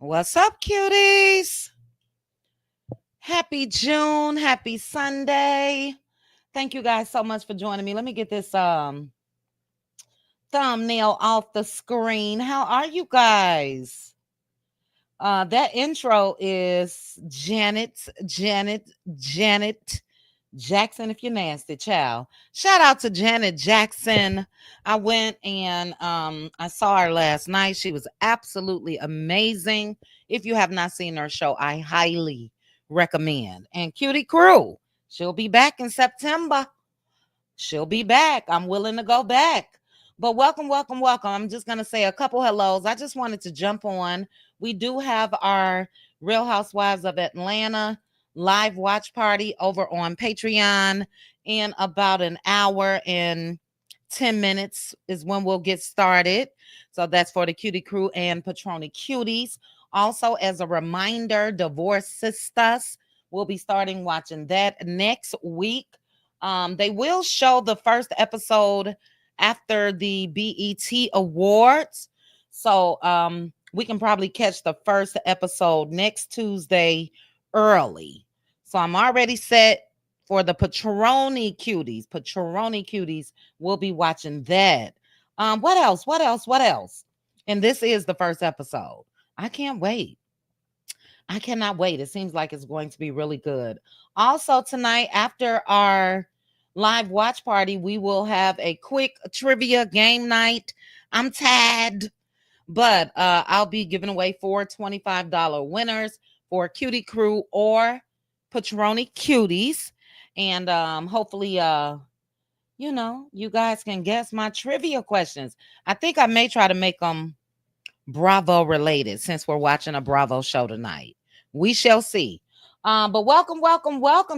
What's up, cuties? Happy June. Happy Sunday. Thank you guys so much for joining me. Let me get this thumbnail off the screen. How are you guys? That intro is Janet Jackson, if you're nasty, child. Shout out to Janet Jackson. I went and I saw her last night. She was absolutely amazing. If you have not seen her show, I highly recommend. And Cutie Crew, she'll be back in September. She'll be back. I'm willing to go back. But welcome. I'm just going to say a couple hellos. I just wanted to jump on. We do have our Real Housewives of Atlanta live watch party over on Patreon in about an hour and 10 minutes is when we'll get started. So that's for the Cutie Crew and Patroni Cuties. Also, as a reminder, Divorce Sisters will be starting watching that next week. They will show the first episode after the BET Awards. So we can probably catch the first episode next Tuesday early. So I'm already set for the Patroni Cuties. Patroni Cuties will be watching that. What else? And this is the first episode. I can't wait. I cannot wait. It seems like it's going to be really good. Also tonight, after our live watch party, we will have a quick trivia game night. I'm tired, but I'll be giving away 4 $25 winners for Cutie Crew or Patroni Cuties. And hopefully, you guys can guess my trivia questions. I think I may try to make them Bravo related since we're watching a Bravo show tonight. We shall see. But welcome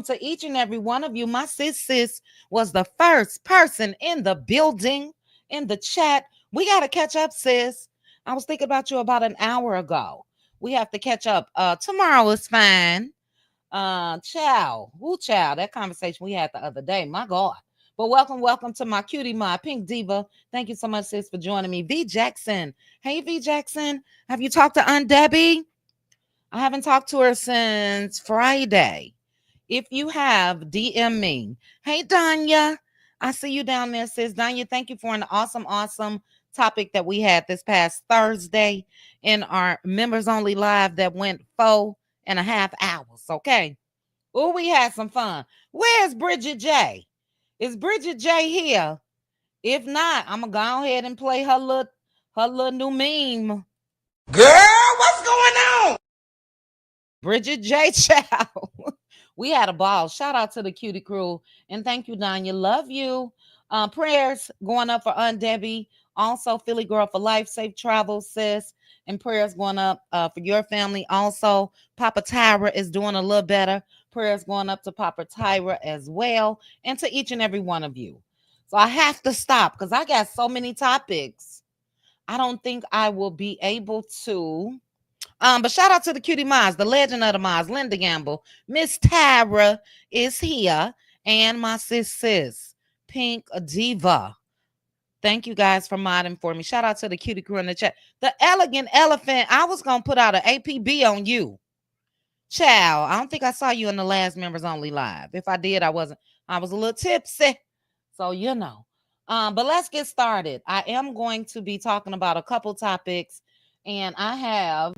to each and every one of you. My sis was the first person in the building, in the chat. We got to catch up, sis. I was thinking about you about an hour ago. We have to catch up. Tomorrow is fine. Child. That conversation we had the other day. My God. But welcome to my cutie, my pink diva. Thank you so much, sis, for joining me. V Jackson. Hey, V Jackson. Have you talked to Aunt Debbie? I haven't talked to her since Friday. If you have, DM me. Hey, Danya. I see you down there, sis. Danya, thank you for an awesome topic that we had this past Thursday in our members only live that went 4.5 hours. Okay. Oh, we had some fun. Where's Bridget J? Is Bridget J here? If not, I'm gonna go ahead and play her little new meme. Girl, what's going on? Bridget J. Chow. We had a ball. Shout out to the Cutie Crew. And thank you, Danya. Love you. Prayers going up for Aunt Debbie. Also, Philly Girl for Life. Safe travels, sis. And prayers going up for your family. Also, Papa Tyra is doing a little better. Prayers going up to Papa Tyra as well. And to each and every one of you. So I have to stop because I got so many topics. I don't think I will be able to. But shout out to the Cutie Moms, the legend of the Moms, Linda Gamble. Miss Tyra is here. And my sis, Pink Diva. Thank you guys for modding for me. Shout out to the cutie crew in the chat. The elegant elephant. I was gonna put out an APB on you. Child, I don't think I saw you in the last members only live. If I did, I wasn't. I was a little tipsy. So you know. But let's get started. I am going to be talking about a couple topics, and I have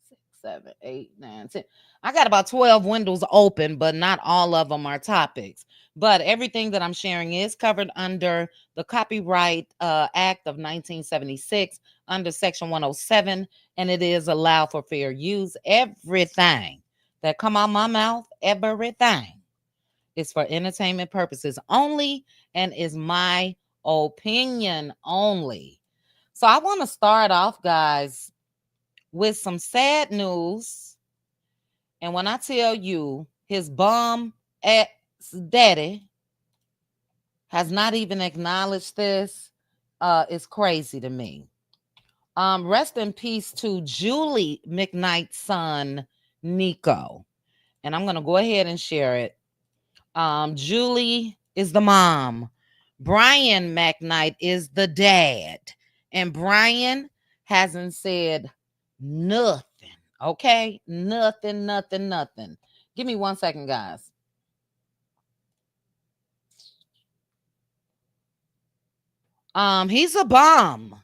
6, 7, 8, 9, 10. I got about 12 windows open, but not all of them are topics. But everything that I'm sharing is covered under the Copyright Act of 1976 under Section 107, and it is allowed for fair use. Everything that come out my mouth, everything is for entertainment purposes only and is my opinion only. So I want to start off, guys, with some sad news. And when I tell you his bum ex daddy has not even acknowledged this, it's crazy to me. Rest in peace to Julie McKnight's son, Nico. And I'm going to go ahead and share it. Julie is the mom. Brian McKnight is the dad. And Brian hasn't said nothing. Okay? Nothing. Give me 1 second, guys. He's a bomb.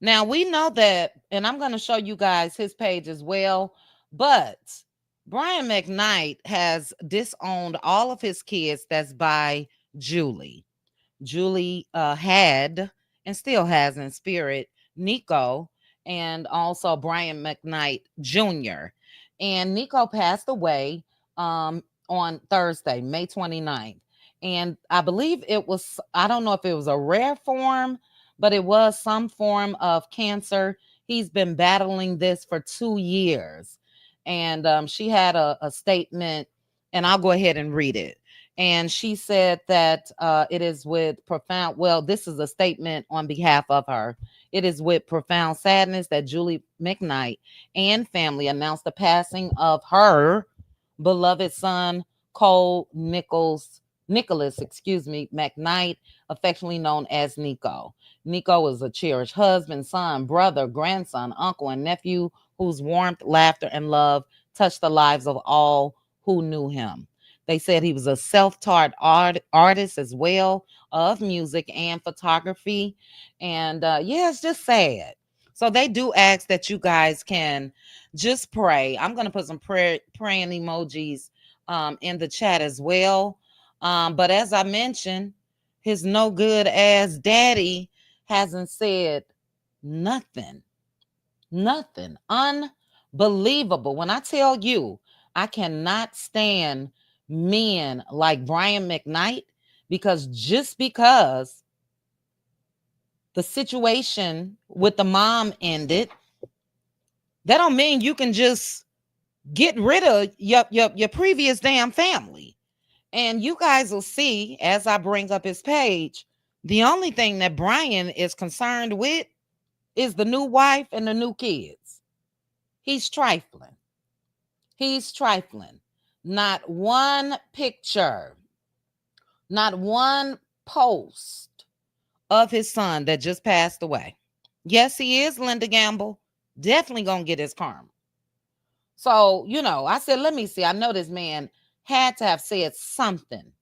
Now we know that, and I'm going to show you guys his page as well, but Brian McKnight has disowned all of his kids that's by Julie. Julie had and still has in spirit Nico and also Brian McKnight Jr. And Nico passed away on Thursday, May 29th. And I believe it was, I don't know if it was a rare form, but it was some form of cancer. He's been battling this for 2 years. And she had a statement, and I'll go ahead and read it. And she said that it is with profound, well, this is a statement on behalf of her. It is with profound sadness that Julie McKnight and family announced the passing of her beloved son, Cole Nicholas McKnight, affectionately known as Nico. Nico was a cherished husband, son, brother, grandson, uncle, and nephew whose warmth, laughter, and love touched the lives of all who knew him. They said he was a self-taught artist as well of music and photography. And yeah, it's just sad. So they do ask that you guys can just pray. I'm going to put some praying emojis in the chat as well. But as I mentioned, his no good ass daddy hasn't said nothing. Nothing. Unbelievable. When I tell you, I cannot stand men like Brian McKnight because just because the situation with the mom ended, that don't mean you can just get rid of your previous damn family. And you guys will see as I bring up his page, the only thing that Brian is concerned with is the new wife and the new kids. He's trifling. He's trifling. Not one picture, not one post of his son that just passed away. Yes, he is Linda Gamble. Definitely gonna get his karma. So, I said, let me see. I know this man had to have said something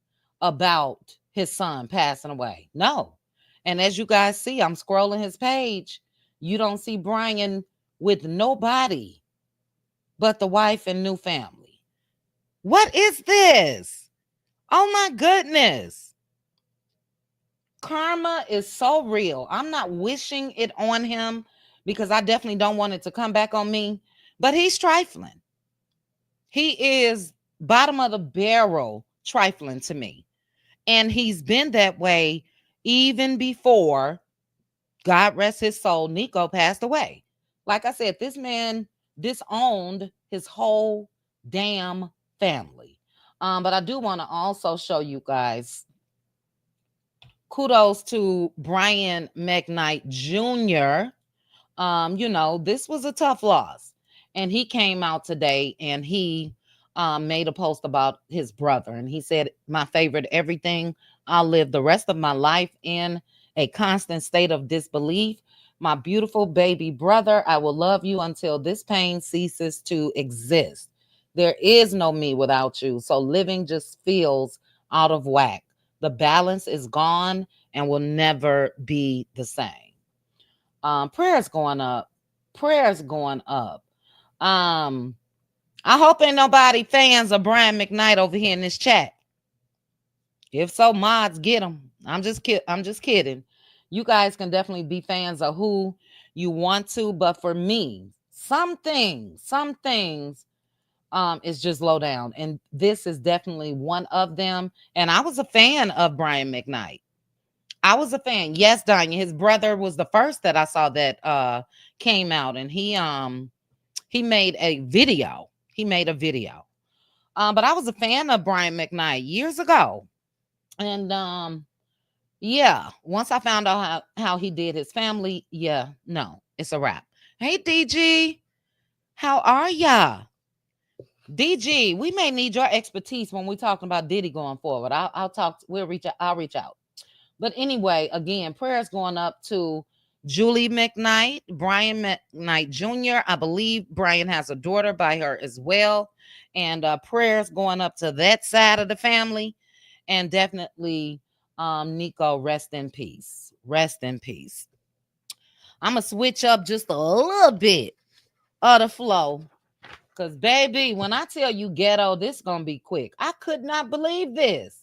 about his son passing away. No. And as you guys see, I'm scrolling his page. You don't see Brian with nobody but the wife and new family. What is this? Oh my goodness. Karma is so real. I'm not wishing it on him because I definitely don't want it to come back on me, but he's trifling. He is bottom of the barrel trifling to me. And he's been that way even before, God rest his soul, Nico passed away. Like I said, this man disowned his whole damn family. But I do want to also show you guys, kudos to Brian McKnight Jr. This was a tough loss. And he came out today and he made a post about his brother. And he said, my favorite everything I'll live the rest of my life in a constant state of disbelief. My beautiful baby brother, I will love you until this pain ceases to exist. There is no me without you, so living just feels out of whack. The balance is gone and will never be the same. Prayers going up. Prayers going up. Um, I hope ain't nobody fans of Brian McKnight over here in this chat. If so, mods get them. I'm just kidding. You guys can definitely be fans of who you want to, but for me, some things is just low down, and this is definitely one of them. And I was a fan of Brian McKnight. I was a fan. Yes, Danya, his brother was the first that I saw that came out, and he made a video. He made a video. But I was a fan of Brian McKnight years ago. And yeah, once I found out how he did his family, yeah, no, it's a wrap. Hey DG, how are ya? DG, we may need your expertise when we're talking about Diddy going forward. I'll talk, we'll reach out, I'll reach out. But anyway, again, prayers going up to Julie McKnight, Brian McKnight Jr. I believe Brian has a daughter by her as well. And prayers going up to that side of the family. And definitely, Nico, rest in peace. Rest in peace. I'm going to switch up just a little bit of the flow. Because, baby, when I tell you ghetto, this is going to be quick. I could not believe this.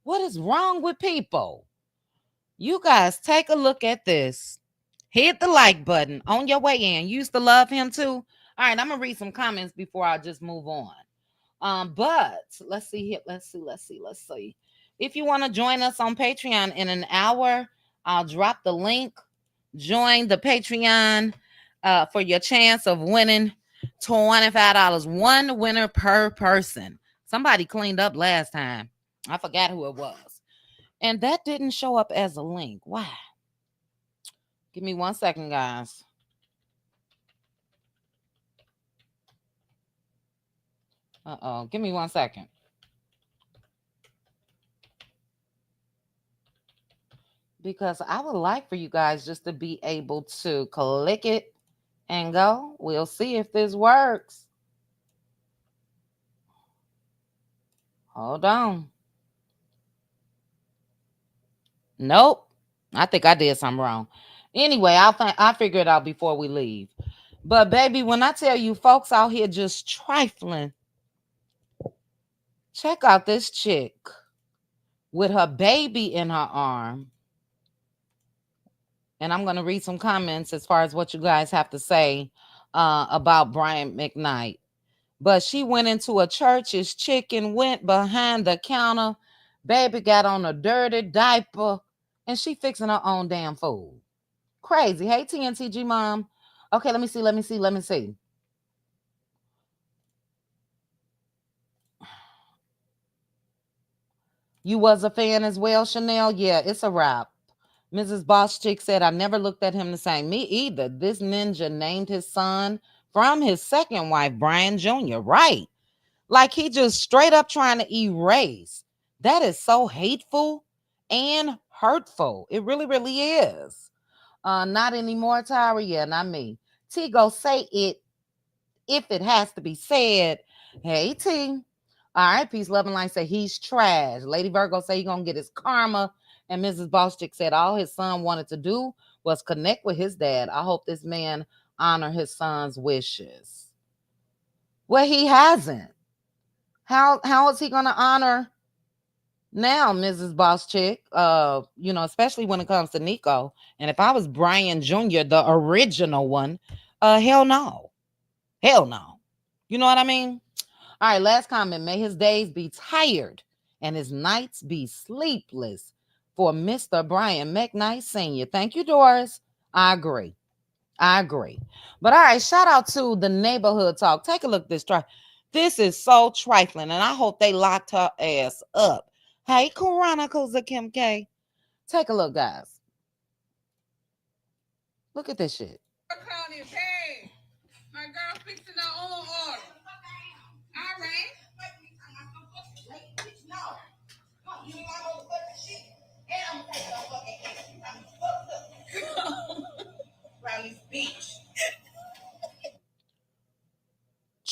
What is wrong with people? You guys take a look at this. Hit the like button on your way in. You used to love him too. All right, I'm gonna read some comments before I just move on. But let's see here. Let's see. If you want to join us on Patreon in an hour, I'll drop the link. Join the Patreon for your chance of winning $25. One winner per person. Somebody cleaned up last time. I forgot who it was. And that didn't show up as a link. Why? Give me 1 second, guys. Uh-oh. Give me 1 second. Because I would like for you guys just to be able to click it and go. We'll see if this works. Hold on. Nope. I think I did something wrong. Anyway, I'll figure it out before we leave. But baby, when I tell you folks out here just trifling, check out this chick with her baby in her arm. And I'm going to read some comments as far as what you guys have to say about Brian McKnight. But she went into a church, his chicken went behind the counter. Baby got on a dirty diaper, and she fixing her own damn food. Crazy. Hey, TNTG mom. Okay, let me see. You was a fan as well, Chanel? Yeah, it's a wrap. Mrs. Boss Chick said, I never looked at him the same. Me either. This ninja named his son from his second wife, Brian Jr. Right. Like he just straight up trying to erase. That is so hateful and hurtful. It really, really is. Not anymore, Tyra. Yeah, not me. T, go say it if it has to be said. Hey, T. All right, peace, love, and light say he's trash. Lady Virgo say he gonna get his karma. And Mrs. Bostick said all his son wanted to do was connect with his dad. I hope this man honor his son's wishes. Well, he hasn't. How is he gonna honor now, Mrs. Boss Chick? Especially when it comes to Nico. And if I was Brian Jr., the original one, hell no. Hell no. You know what I mean? All right, last comment. May his days be tired and his nights be sleepless for Mr. Brian McKnight Sr. Thank you, Doris. I agree. But all right, shout out to the neighborhood talk. Take a look at this. This is so trifling, and I hope they locked her ass up. Hey, Chronicles of Kim K. Take a look, guys. Look at this shit. Hey, my girl fixing her own order. All right.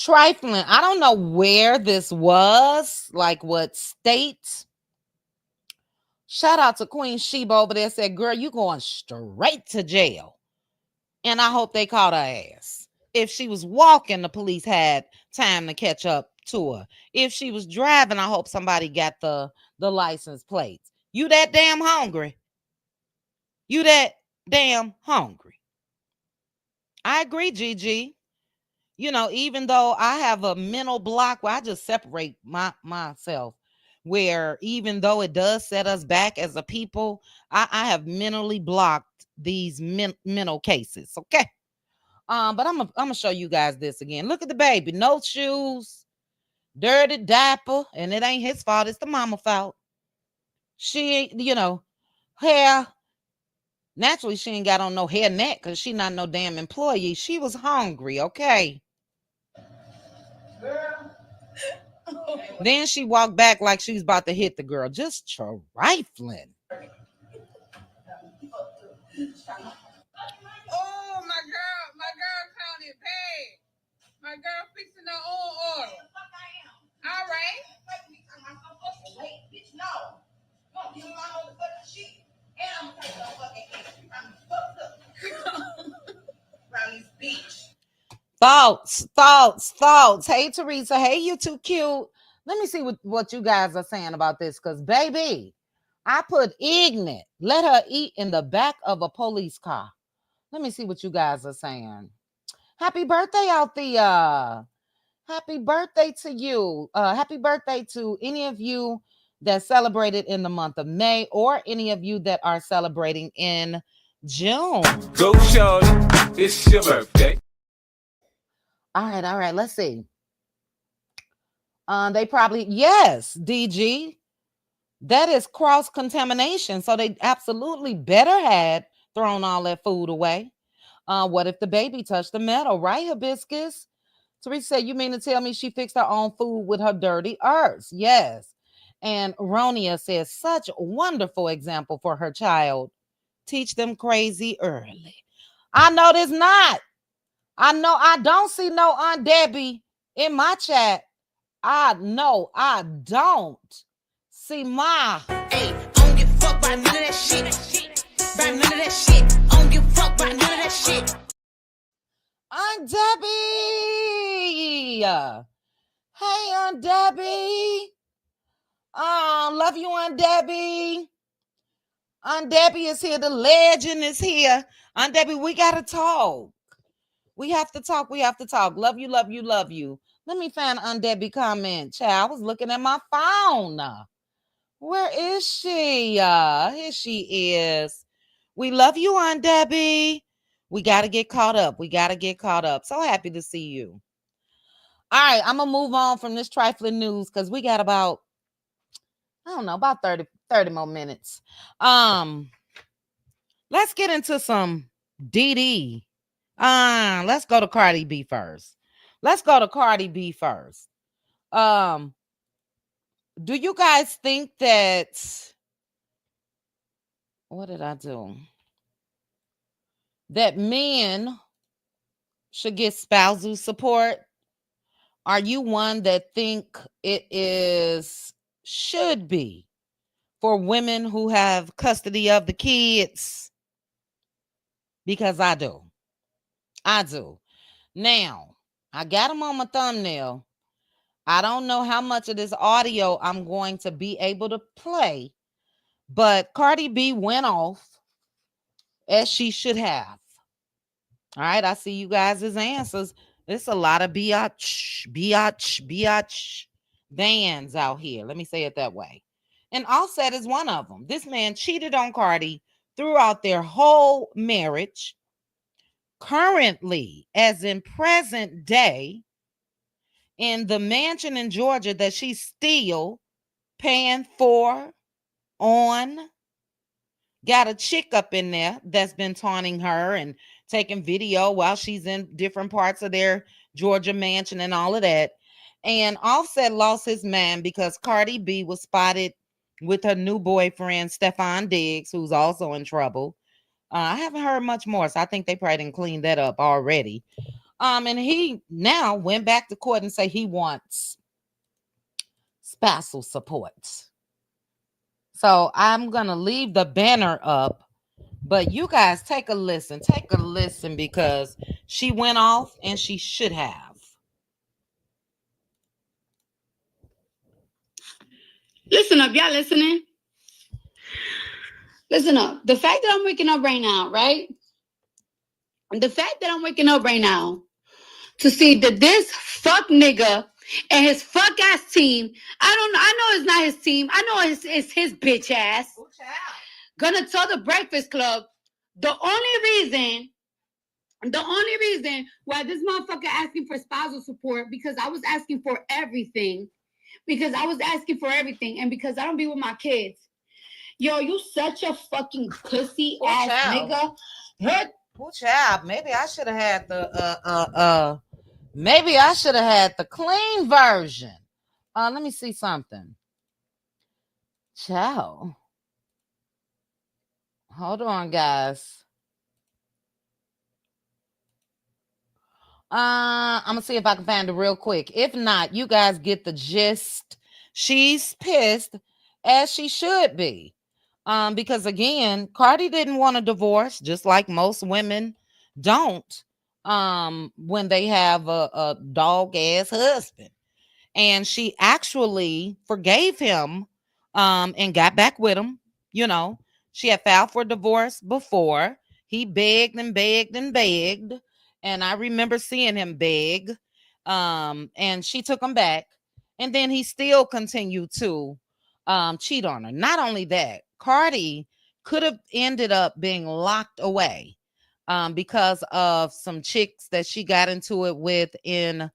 Trifling. I don't know where this was, like what state. Shout out to Queen Sheba over there. Said, girl, you going straight to jail. And I hope they caught her ass. If she was walking, the police had time to catch up to her. If she was driving, I hope somebody got the license plates. You that damn hungry. You that damn hungry. I agree, Gigi. You know, even though I have a mental block where I just separate myself, where even though it does set us back as a people, I have mentally blocked these mental cases. Okay. But I'm gonna show you guys this again. Look at the baby, no shoes, dirty diaper, and it ain't his fault. It's the mama fault. She ain't, hair. Naturally, she ain't got on no hair net because she not no damn employee. She was hungry. Okay. Girl. Then she walked back like she was about to hit the girl. Just trifling. Oh, my girl counted bad. My girl fixing her own order. All right. Wait, bitch, no. No, you my motherfucking shit. And I'm gonna take no fucking history. I'm fucked up. Around this bitch. Thoughts. Hey, Teresa. Hey, you too cute. Let me see what you guys are saying about this. Because, baby, I put ignorant. Let her eat in the back of a police car. Let me see what you guys are saying. Happy birthday out there. Happy birthday to you. Happy birthday to any of you that celebrated in the month of May or any of you that are celebrating in June. Go, shorty. It's your birthday. All right. Let's see. They probably, yes, DG. That is cross contamination. So they absolutely better had thrown all that food away. What if the baby touched the metal, right, Hibiscus? Teresa said, you mean to tell me she fixed her own food with her dirty earths? Yes. And Ronia says, such a wonderful example for her child. Teach them crazy early. I know there's not. I know I don't see no Aunt Debbie in my chat. I know I don't see my. Hey, I don't give a fuck about none of that shit. About none of that shit. I don't give a fuck about none of that shit. Aunt Debbie. Hey, Aunt Debbie. Love you, Aunt Debbie. Aunt Debbie is here. The legend is here. Aunt Debbie, we gotta talk. We have to talk. Love you, love you, love you. Let me find Aunt Debbie comment. Child, I was looking at my phone. Where is she? Here she is. We love you, Aunt Debbie. We got to get caught up. So happy to see you. All right, I'm going to move on from this trifling news because we got about 30 more minutes. Let's get into some DD. Let's go to Cardi B first. Do you guys think that, what did I do? That men should get spousal support? Are you one that think should be for women who have custody of the kids? Because I do. Now, I got them on my thumbnail. I don't know how much of this audio I'm going to be able to play, but Cardi B went off as she should have. All right, I see you guys' answers. It's a lot of biatch bands out here. Let me say it that way. And Offset is one of them. This man cheated on Cardi throughout their whole marriage. Currently, as in present day, in the mansion in Georgia that she's still paying for on, got a chick up in there that's been taunting her and taking video while she's in different parts of their Georgia mansion and all of that. And Offset lost his mind because Cardi B was spotted with her new boyfriend, Stefan Diggs, who's also in trouble. I haven't heard much more, so I think they probably didn't clean that up already. And he now went back to court and say he wants spousal support. So I'm gonna leave the banner up, but you guys take a listen. Take a listen because she went off and she should have. Listen up, y'all listening? Listen up. The fact that I'm waking up right now, right? The fact that I'm waking up right now to see that this fuck nigga and his fuck ass team, I know it's not his team. I know it's his bitch ass. Gonna tell the Breakfast Club the only reason why this motherfucker asking for spousal support because I was asking for everything. Because I was asking for everything and because I don't be with my kids. Yo, you such a fucking pussy ass nigga. What child? Maybe I should have had maybe I should have had the clean version. Let me see something. Child. Hold on, guys. I'm gonna see if I can find it real quick. If not, you guys get the gist. She's pissed, as she should be. Because again, Cardi didn't want a divorce, just like most women don't. When they have a dog ass husband. And she actually forgave him and got back with him. You know, she had filed for divorce before. He begged and begged and begged. And I remember seeing him beg. And she took him back. And then he still continued to cheat on her. Not only that, Cardi could have ended up being locked away because of some chicks that she got into it with in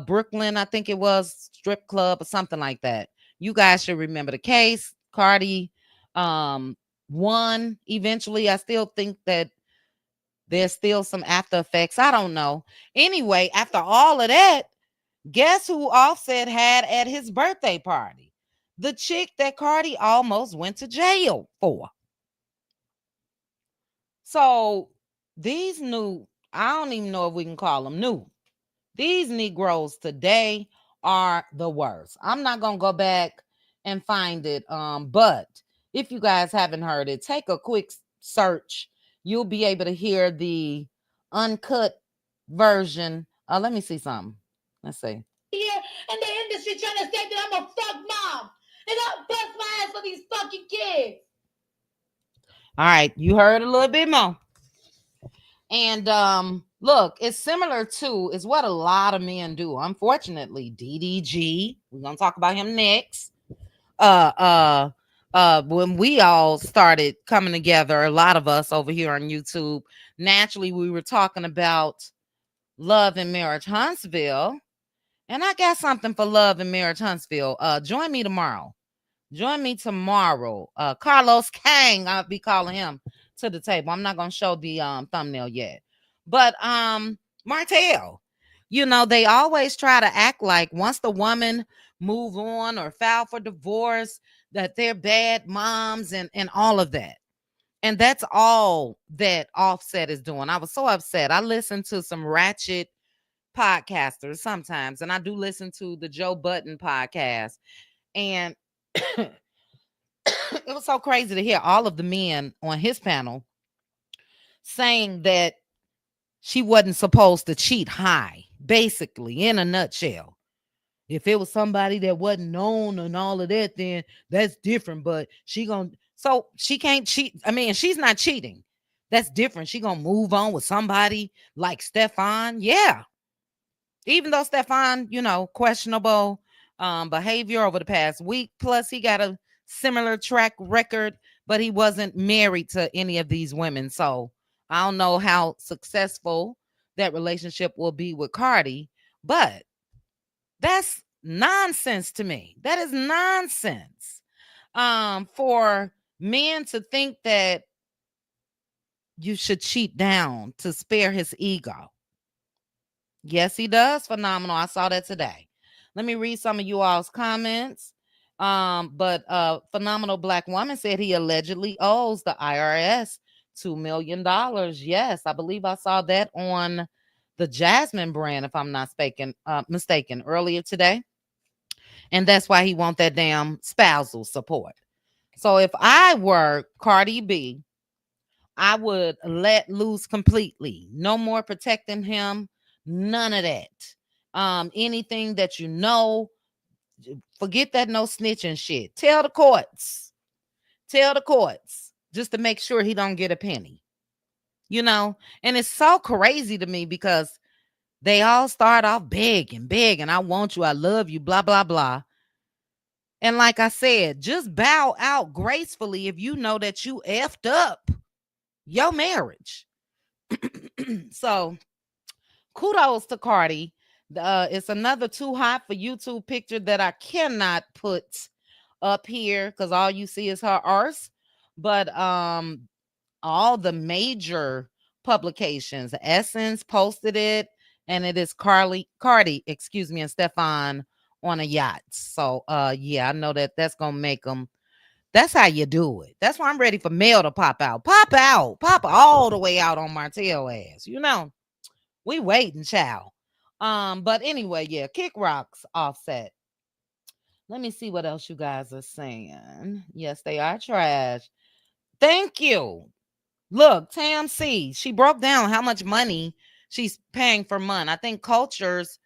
Brooklyn, I think it was, strip club or something like that. You guys should remember the case. Cardi won eventually. I still think that there's still some after effects. I don't know. Anyway, after all of that, guess who Offset had at his birthday party? The chick that Cardi almost went to jail for. So these new, I don't even know if we can call them new. These Negroes today are the worst. I'm not gonna go back and find it. But if you guys haven't heard it, take a quick search. You'll be able to hear the uncut version. Let me see something. Let's see. Yeah, and the industry trying to say that I'm a fuck mom. And I'll bust my ass for these fucking kids. All right, you heard a little bit more. And look, it's similar to is what a lot of men do. Unfortunately, DDG, we're gonna talk about him next. When we all started coming together, a lot of us over here on YouTube, naturally we were talking about Love and Marriage Huntsville. And I got something for Love and Marriage Huntsville. Join me tomorrow. Carlos Kang, I'll be calling him to the table. I'm not gonna show the thumbnail yet. But Martell, you know, they always try to act like once the woman move on or file for divorce, that they're bad moms and all of that. And that's all that Offset is doing. I was so upset. I listened to some ratchet podcasters sometimes, and I do listen to the Joe Budden podcast. And it was so crazy to hear all of the men on his panel saying that she wasn't supposed to cheat high, basically, in a nutshell. If it was somebody that wasn't known and all of that, then that's different. But she can't cheat. I mean, she's not cheating. That's different. She gonna move on with somebody like Stefan. Yeah. Even though Stefan, you know, questionable behavior over the past week. Plus, he got a similar track record, but he wasn't married to any of these women. So I don't know how successful that relationship will be with Cardi, but that's nonsense to me. That is nonsense. For men to think that you should cheat down to spare his ego. Yes, he does. Phenomenal. I saw that today. Let me read some of you all's comments. But Phenomenal Black Woman said he allegedly owes the IRS $2 million. Yes, I believe I saw that on the Jasmine brand, if I'm not mistaken, earlier today. And that's why he want that damn spousal support. So if I were Cardi B, I would let loose completely. No more protecting him. None of that. Anything that you know, forget that no snitching shit. Tell the courts. Tell the courts just to make sure he don't get a penny. You know, and it's so crazy to me because they all start off big and big, and I want you, I love you, blah blah blah. And like I said, just bow out gracefully if you know that you effed up your marriage. So kudos to Cardi. It's another too hot for YouTube picture that I cannot put up here because all you see is her arse. But all the major publications, Essence posted it, and it is Cardi, excuse me, and Stefan on a yacht. So yeah, I know that that's gonna make them. That's how you do it. That's why I'm ready for Mel to pop out. Pop all the way out on Martell ass. You know, we waiting, child. But anyway, yeah, Kick Rocks Offset. Let me see what else you guys are saying. Yes, they are trash. Thank you. Look, Tam C, she broke down how much money she's paying for month. I think Culture's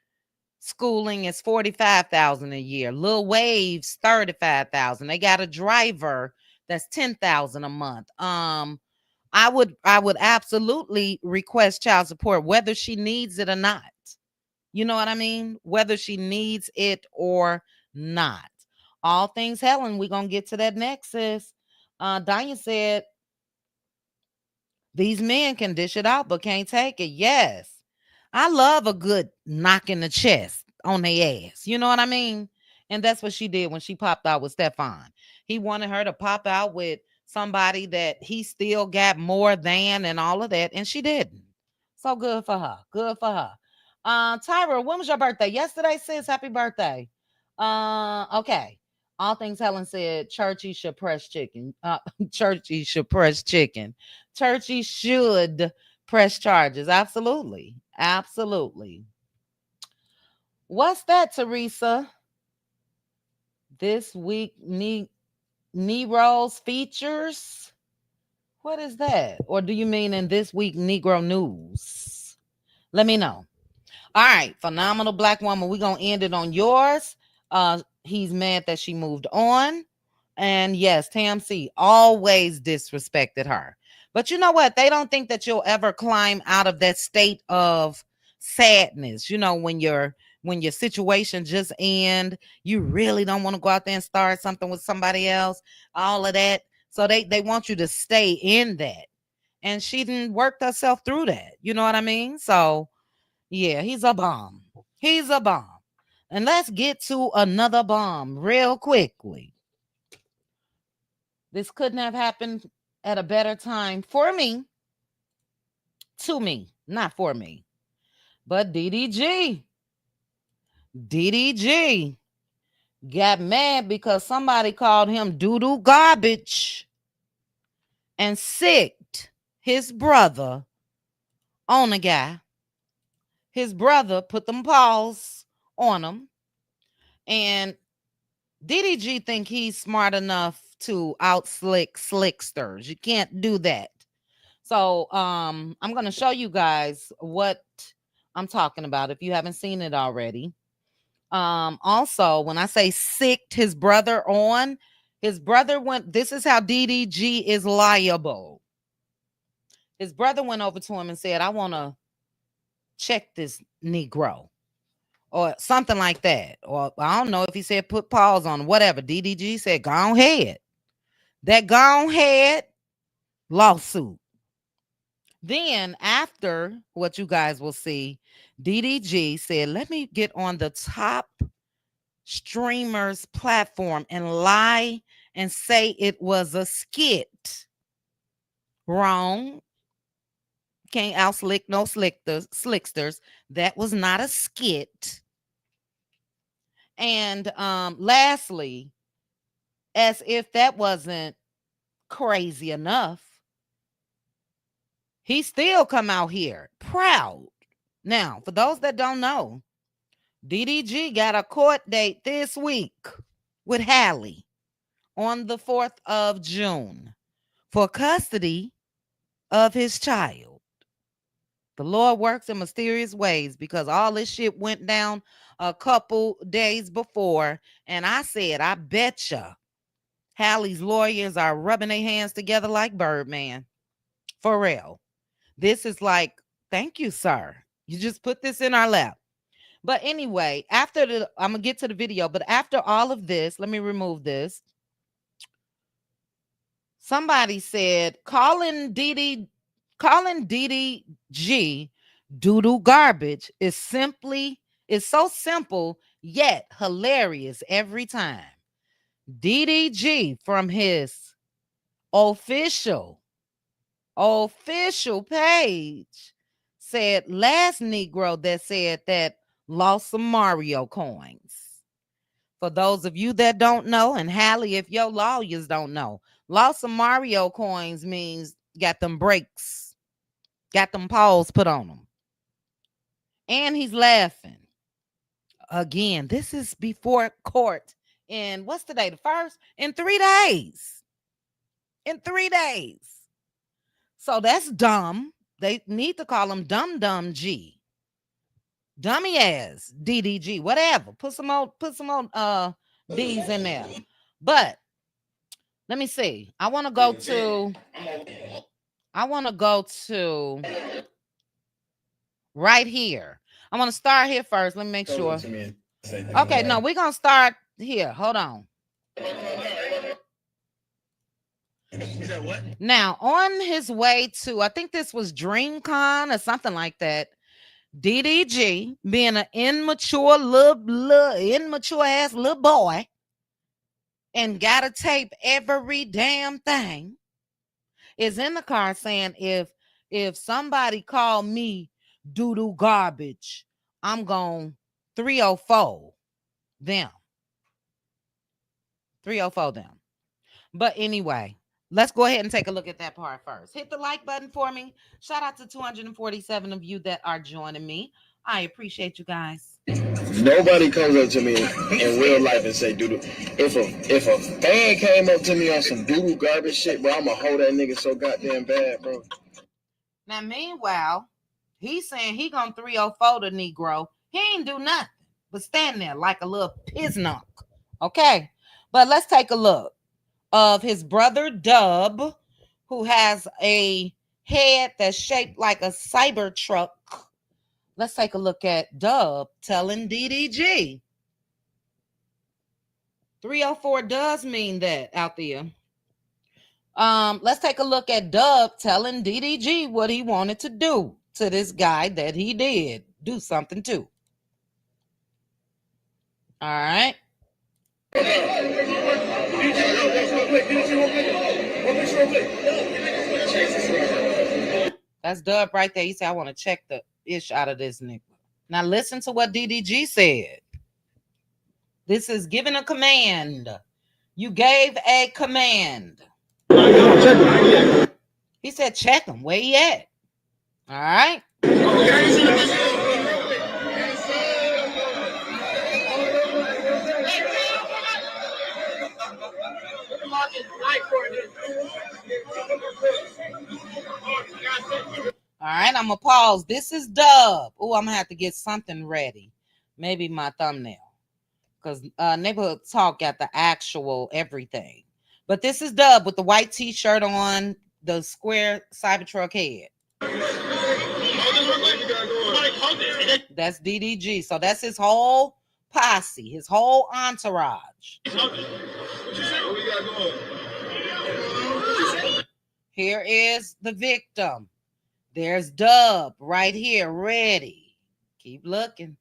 schooling is 45,000 a year. Lil Wave's 35,000. They got a driver that's 10,000 a month. I would absolutely request child support whether she needs it or not. You know what I mean? Whether she needs it or not. All things Helen, we're gonna get to that next, sis. Danya said these men can dish it out but can't take it. Yes. I love a good knock in the chest on their ass. You know what I mean? And that's what she did when she popped out with Stefan. He wanted her to pop out with somebody that he still got more than and all of that, and she didn't. So good for her. Good for her. Tyra, when was your birthday? Yesterday, sis. Happy birthday. Okay. All things Helen said, Churchy should press chicken. Churchy should press chicken. Churchy should press charges. Absolutely. Absolutely. What's that, Teresa? This week, Nero's features? What is that? Or do you mean in this week, Negro news? Let me know. All right, phenomenal black woman. We're going to end it on yours. He's mad that she moved on. And yes, Tam C always disrespected her. But you know what? They don't think that you'll ever climb out of that state of sadness. You know, when your situation just end, you really don't want to go out there and start something with somebody else, all of that. So they want you to stay in that. And she didn't work herself through that. You know what I mean? So yeah, he's a bomb. He's a bomb. And let's get to another bomb real quickly. This couldn't have happened at a better time for me, to me, not for me. But DDG got mad because somebody called him doo-doo garbage and sicked his brother on a guy. His brother put them paws on him. And DDG think he's smart enough to outslick slicksters. You can't do that. So I'm gonna show you guys what I'm talking about if you haven't seen it already. Also, when I say sicked his brother on, his brother went, this is how DDG is liable. His brother went over to him and said, I want to check this Negro. Or something like that. Or I don't know if he said put pause on, whatever. DDG said, go on ahead. That go on ahead lawsuit. Then after what you guys will see, DDG said, let me get on the top streamers platform and lie and say it was a skit. Wrong. Can't outslick no slicksters. That was not a skit. And lastly, as if that wasn't crazy enough, he still come out here proud. Now, for those that don't know, DDG got a court date this week with Hallie on the 4th of June for custody of his child. The Lord works in mysterious ways because all this shit went down a couple days before. And I said, I betcha Hallie's lawyers are rubbing their hands together like Birdman. For real. This is like, thank you, sir. You just put this in our lap. But anyway, I'm going to get to the video. But after all of this, let me remove this. Somebody said, calling DDG doo-doo garbage is so simple, yet hilarious every time. DDG from his official page said last Negro that said that lost some Mario coins. For those of you that don't know, and Hallie, if your lawyers don't know, lost some Mario coins means got them brakes, got them paws put on them. And he's laughing. Again, this is before court. And what's today? The 1st? In 3 days. In 3 days. So that's dumb. They need to call him Dumb G. Dummy ass DDG. Whatever. Put some more D's in there. But let me see. I want to go to right here. I want to start here first. Let me make sure. Okay, no, we're going to start here. Hold on. Now, on his way to, I think this was DreamCon or something like that, DDG, being an immature ass little boy, and got to tape every damn thing, is in the car saying, if somebody call me doo-doo garbage, I'm going 304 them. 304 them. But anyway, let's go ahead and take a look at that part first. Hit the like button for me. Shout out to 247 of you that are joining me. I appreciate you guys. Nobody comes up to me in real life and say doo-doo. If a fan came up to me on some doo-doo garbage shit, bro, I'ma hold that nigga so goddamn bad, bro. Now, meanwhile, he's saying he gonna 304 the Negro. He ain't do nothing but stand there like a little piznunk. Okay, but let's take a look of his brother Dub, who has a head that's shaped like a cyber truck. Let's take a look at Dub telling DDG. 304 does mean that out there. Let's take a look at Dub telling DDG what he wanted to do to this guy that he did do something to. All right. That's Dub right there. He said, I want to check the ish out of this nigga. Now listen to what DDG said. This is giving a command. You gave a command. He said, check him. Where he at? All right. All right, I'm gonna pause. This is Dub. Oh, I'm gonna have to get something ready. Maybe my thumbnail. Because Neighborhood Talk got the actual everything. But this is Dub with the white t-shirt on, the square Cybertruck head. That's DDG. So that's his whole posse, his whole entourage. Here is the victim. There's Dub right here, ready. Keep looking.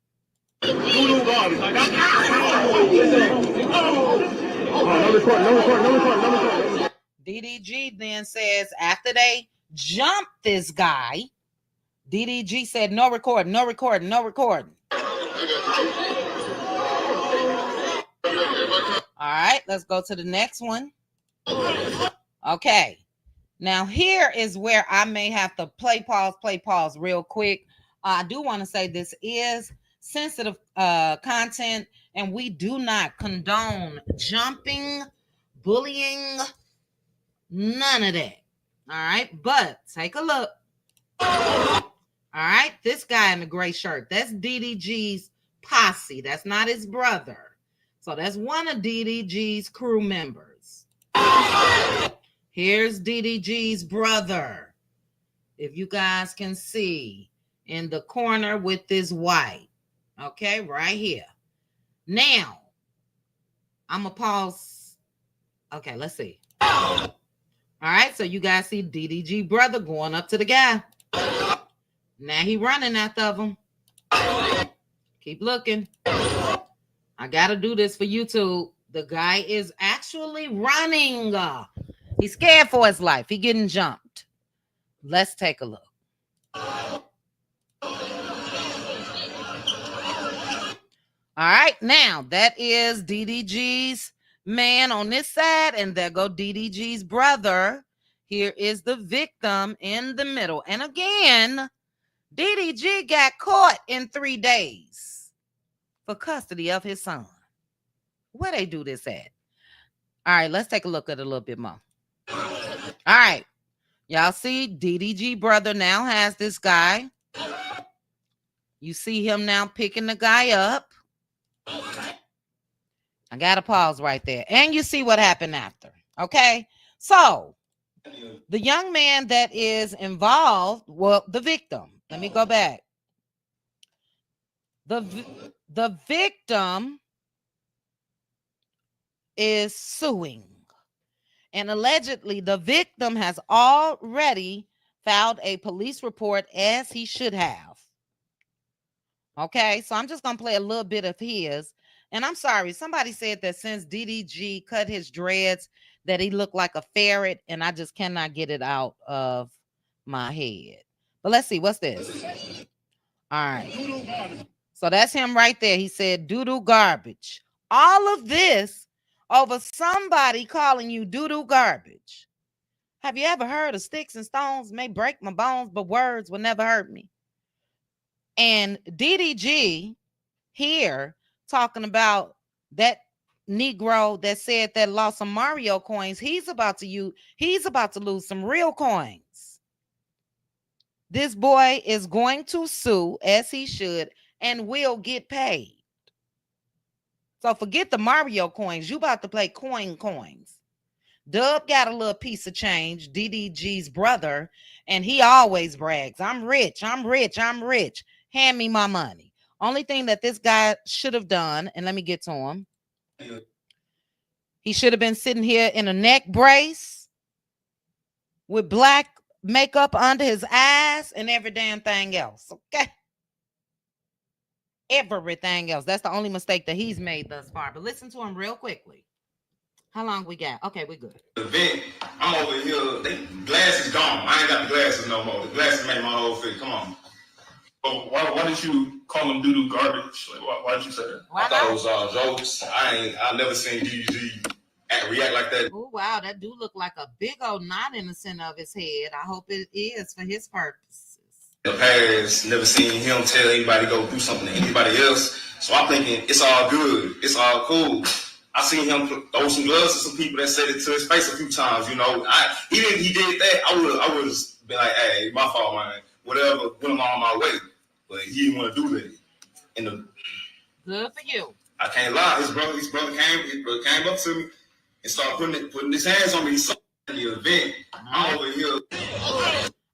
DDG then says, after they jumped this guy, DDG said, no recording, no recording, no recording. All right, let's go to the next one. Okay. Now, here is where I may have to play pause real quick. I do want to say this is sensitive content, and we do not condone jumping, bullying, none of that. All right, but take a look. All right, this guy in the gray shirt, that's DDG's posse. That's not his brother. So that's one of DDG's crew members. Here's DDG's brother. If you guys can see in the corner with this white. Okay, right here. Now, I'm going to pause. Okay, let's see. All right, so you guys see DDG brother going up to the guy. Now he running after him. Keep looking. I got to do this for YouTube. The guy is actually running. He's scared for his life. He getting jumped. Let's take a look. All right, now that is DDG's man on this side, and there go DDG's brother. Here is the victim in the middle. And again, DDG got caught in 3 days for custody of his son. Where they do this at? All right, let's take a look at it a little bit more. All right, y'all see DDG brother now has this guy. You see him now picking the guy up. I got to pause right there. And you see what happened after. Okay, so the young man that is involved, well, the victim. Let me go back. The victim is suing. And allegedly, the victim has already filed a police report, as he should have. Okay, so I'm just going to play a little bit of his. And I'm sorry, somebody said that since DDG cut his dreads, that he looked like a ferret, and I just cannot get it out of my head. But let's see, what's this? All right. So that's him right there. He said, doo-doo garbage. All of this over somebody calling you doo-doo garbage. Have you ever heard of sticks and stones may break my bones, but words will never hurt me? And DDG here talking about that Negro that said that lost some Mario coins. He's about to lose some real coins. This boy is going to sue, as he should, and will get paid. So forget the Mario coins. You about to play coins. Dub got a little piece of change, DDG's brother, and he always brags. I'm rich. Hand me my money. Only thing that this guy should have done, and let me get to him. He should have been sitting here in a neck brace with black makeup under his eyes and every damn thing else. Okay. Everything else. That's the only mistake that he's made thus far. But listen to him real quickly. How long we got? Okay, we're good. Event, I'm over here. The glass is gone. I ain't got the glasses no more. The glasses made my whole fit. Come on. But why did you call him doo-doo garbage? Like, why did you say that? I thought it was all jokes. I never seen DDG react like that. Oh, wow. That do look like a big old knot in the center of his head. I hope it is for his purposes. In the past, never seen him tell anybody to go do something to anybody else. So I'm thinking it's all good. It's all cool. I seen him throw some gloves to some people that said it to his face a few times. You know, he did that. I would have been like, hey, my fault, man. Whatever, went along my way. But he didn't want to do that. Good for you. I can't lie. His brother came up to me and started putting his hands on me. He saw the event. I'm over here.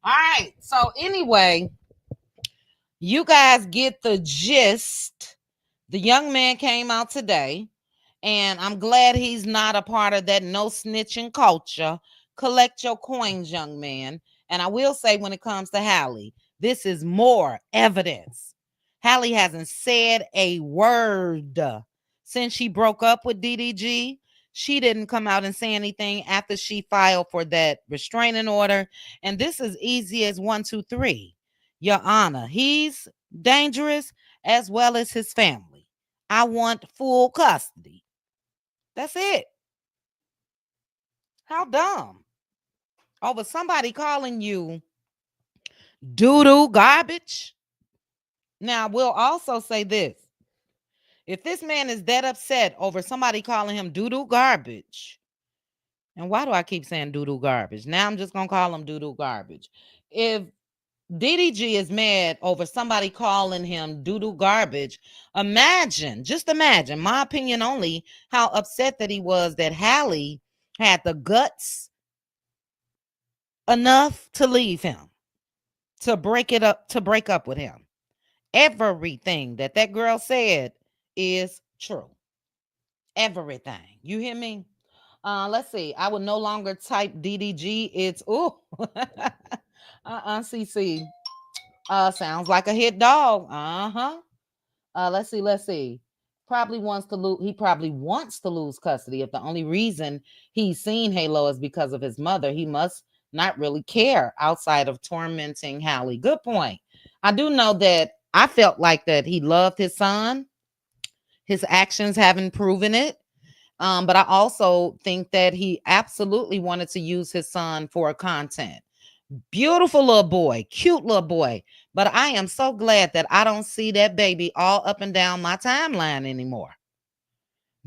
All right. So anyway, you guys get the gist. The young man came out today, and I'm glad he's not a part of that no snitching culture. Collect your coins, young man. And I will say, when it comes to Hallie, this is more evidence. Hallie hasn't said a word since she broke up with DDG. She didn't come out and say anything after she filed for that restraining order. And this is easy as 1, 2, 3. Your Honor, he's dangerous as well as his family. I want full custody. That's it. How dumb. Over somebody calling you doo-doo garbage. Now, we'll also say this. If this man is that upset over somebody calling him doo-doo garbage, and why do I keep saying doo-doo garbage? Now I'm just going to call him doo-doo garbage. If DDG is mad over somebody calling him doo-doo garbage, just imagine, my opinion only, how upset that he was that Hallie had the guts enough to leave him, to break up with him. Everything that girl said is true. Everything. You hear me? Let's see. I would no longer type DDG. It's CC. Sounds like a hit dog. Let's see. He probably wants to lose custody. If the only reason he's seen Halo is because of his mother, he must not really care outside of tormenting Hallie. Good point. I do know that I felt like that he loved his son. His actions haven't proven it. But I also think that he absolutely wanted to use his son for content. Beautiful little boy, cute little boy. But I am so glad that I don't see that baby all up and down my timeline anymore.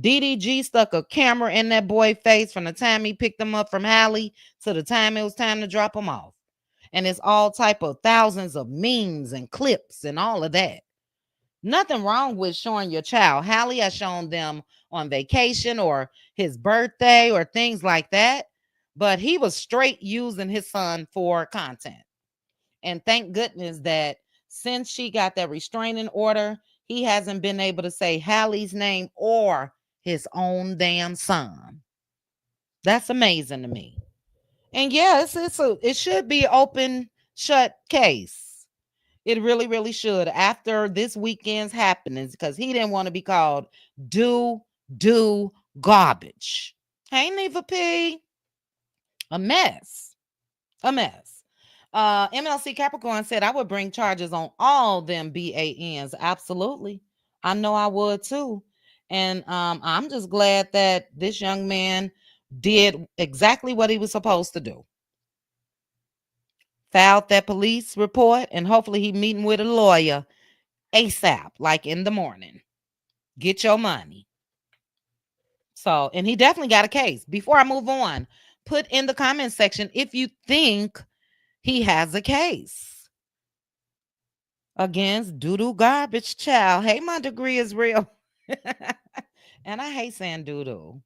DDG stuck a camera in that boy's face from the time he picked him up from Hallie to the time it was time to drop him off. And it's all type of thousands of memes and clips and all of that. Nothing wrong with showing your child. Hallie has shown them on vacation or his birthday or things like that. But he was straight using his son for content. And thank goodness that since she got that restraining order, he hasn't been able to say Hallie's name or his own damn son. That's amazing to me. And yes, it should be open, shut case. It really, really should after this weekend's happenings, because he didn't want to be called do garbage. Hey, Neva P. A mess. MLC Capricorn said, I would bring charges on all them BANs. Absolutely. I know I would too. And I'm just glad that this young man did exactly what he was supposed to do. Filed that police report, and hopefully he meeting with a lawyer ASAP, like in the morning. Get your money. So, and he definitely got a case. Before I move on, put in the comment section if you think he has a case against doo-doo garbage child. Hey, my degree is real. And I hate saying doo-doo.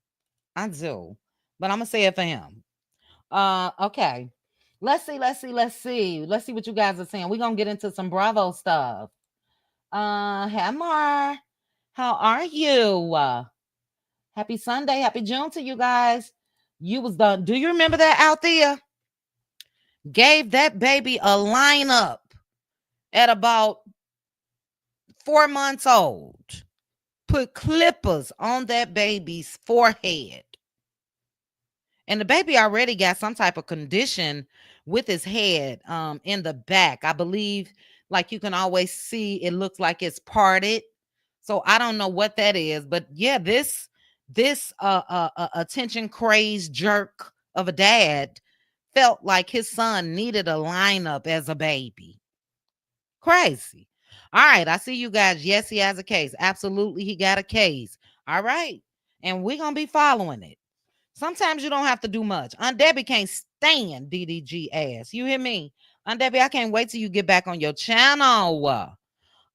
I do. But I'm going to say it for him. Okay. Let's see what you guys are saying. We're going to get into some Bravo stuff. Hamar, how are you? Happy Sunday. Happy June to you guys. You was done. Do you remember that out there? Gave that baby a lineup at about 4 months old. Put clippers on that baby's forehead. And the baby already got some type of condition with his head in the back. I believe, like you can always see, it looks like it's parted. So I don't know what that is. But yeah, this attention crazed jerk of a dad felt like his son needed a lineup as a baby. Crazy. All right, I see you guys. Yes, he has a case. Absolutely, he got a case. All right. And we're going to be following it. Sometimes you don't have to do much. Aunt Debbie can't stand DDG ass. You hear me? Aunt Debbie, I can't wait till you get back on your channel.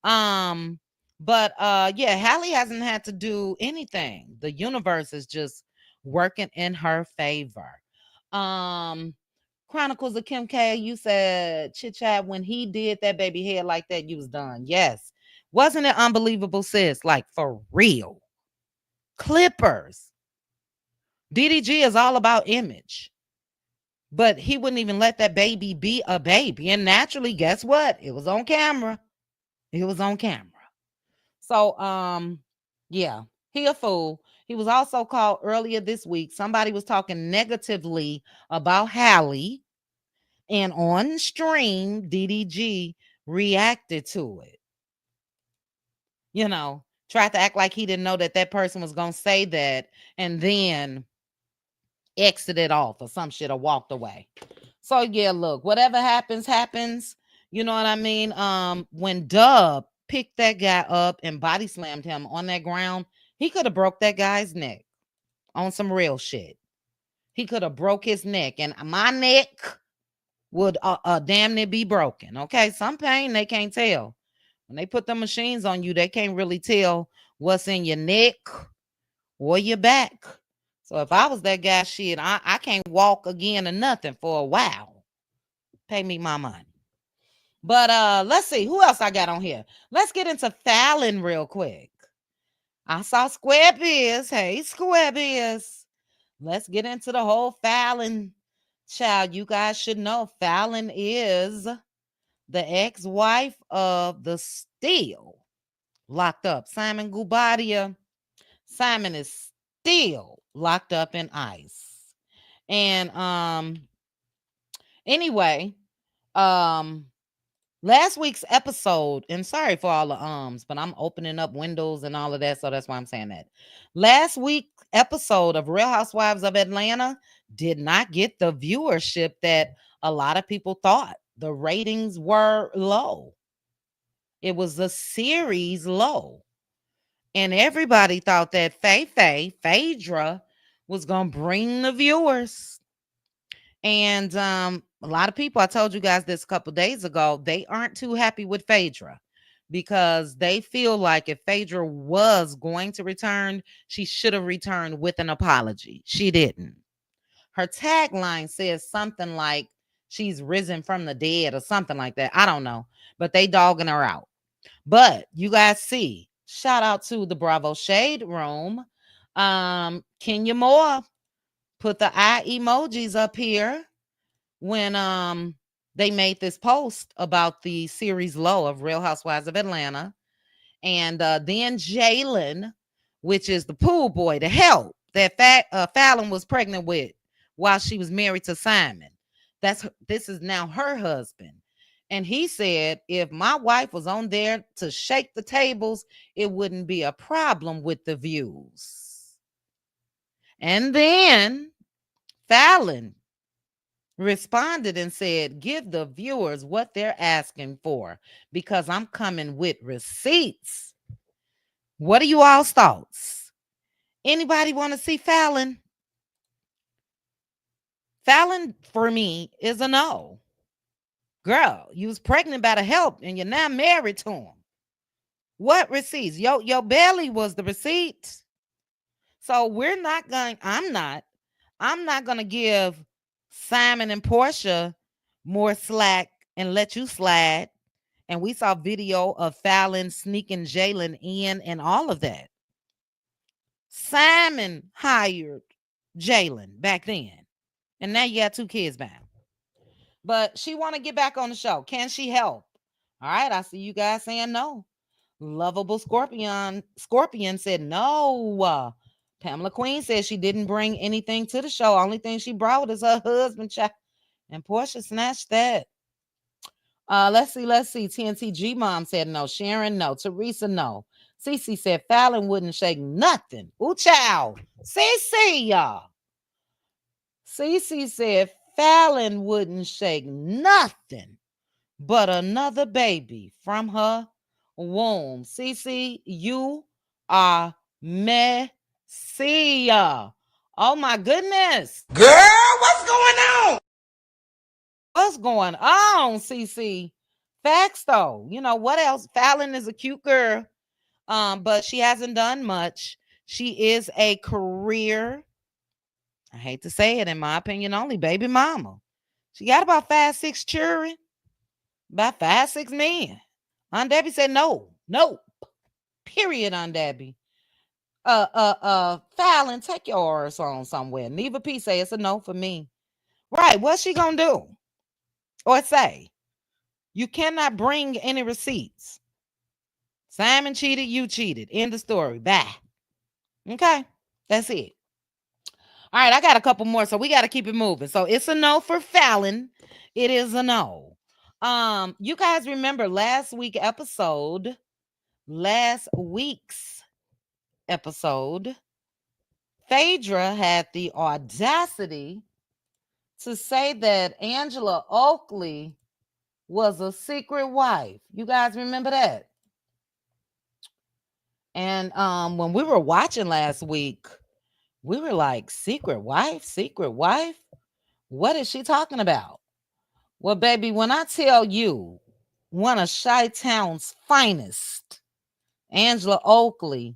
But yeah, Hallie hasn't had to do anything. The universe is just working in her favor. Chronicles of Kim K, you said chit chat when he did that baby head like that, you was done. Yes. Wasn't it unbelievable, sis? Like for real. Clippers. DDG is all about image. But he wouldn't even let that baby be a baby. And naturally, guess what? It was on camera. So, yeah, he a fool. He was also called earlier this week. Somebody was talking negatively about Hallie. And on stream, DDG reacted to it. You know, tried to act like he didn't know that person was going to say that. And then exited off or some shit or walked away. So yeah, look, whatever happens. You know what I mean? When Dub picked that guy up and body slammed him on that ground, he could have broke that guy's neck on some real shit. He could have broke his neck, and my neck would damn near be broken. Okay, some pain they can't tell. When they put the machines on you, they can't really tell what's in your neck or your back. So if I was that guy, shit, I can't walk again or nothing for a while. Pay me my money. But let's see who else I got on here. Let's get into Fallon real quick. I saw Square Biz. Hey, Square Biz. Let's get into the whole Fallon. Child, you guys should know Fallon is the ex-wife of the still locked up Simon Guobadia. Simon is still locked up in ICE. And anyway, last week's episode, and sorry for all the but I'm opening up windows and all of that, so that's why I'm saying that. Last week's episode of Real Housewives of Atlanta did not get the viewership that a lot of people thought. The ratings were low. It was the series low. And everybody thought that Phaedra was going to bring the viewers. And a lot of people, I told you guys this a couple days ago, they aren't too happy with Phaedra because they feel like if Phaedra was going to return, she should have returned with an apology. She didn't. Her tagline says something like she's risen from the dead or something like that. I don't know, but they dogging her out. But you guys see, shout out to the Bravo Shade Room. Kenya Moore put the eye emojis up here when they made this post about the series low of Real Housewives of Atlanta. And then Jalen, which is the pool boy, the help that Fallon was pregnant with while she was married to Simon. This is now her husband. And he said, if my wife was on there to shake the tables, it wouldn't be a problem with the views. And then Fallon responded and said, give the viewers what they're asking for because I'm coming with receipts. What are you all's thoughts? Anybody want to see Fallon? Fallon, for me, is a no. Girl, you was pregnant by the help and you're now married to him. What receipts? Your belly was the receipt. So I'm not going to give Simon and Portia more slack and let you slide. And we saw video of Fallon sneaking Jalen in and all of that. Simon hired Jalen back then. And now you got 2 kids bound. But she want to get back on the show. Can she help? All right, I see you guys saying no. Lovable Scorpion said no. Pamela Queen said she didn't bring anything to the show. Only thing she brought is her husband. And Portia snatched that. Let's see. TNTG Mom said no. Sharon, no. Teresa, no. Cece said Fallon wouldn't shake nothing. Ooh, child. Cece, y'all. Cece said Fallon wouldn't shake nothing but another baby from her womb. Cece, you are messy. Oh my goodness. Girl, what's going on? What's going on, Cece? Facts though. You know what else? Fallon is a cute girl. But she hasn't done much. She is a career, I hate to say it, in my opinion, only baby mama. She got about 5-6 children, about 5-6 men. Aunt Debbie said no. Period, Aunt Debbie. Fallon, take your ass on somewhere. Neva P say it's a no for me. Right, what's she gonna do? Or say? You cannot bring any receipts. Simon cheated, you cheated. End of story. Bye. Okay, that's it. All right, I got a couple more, so we got to keep it moving. So it's a no for Fallon. It is a no. You guys remember last week's episode, Phaedra had the audacity to say that Angela Oakley was a secret wife. You guys remember that? And when we were watching last week, we were like, secret wife, secret wife. What is she talking about? Well, baby, when I tell you one of Chi-Town's finest, Angela Oakley,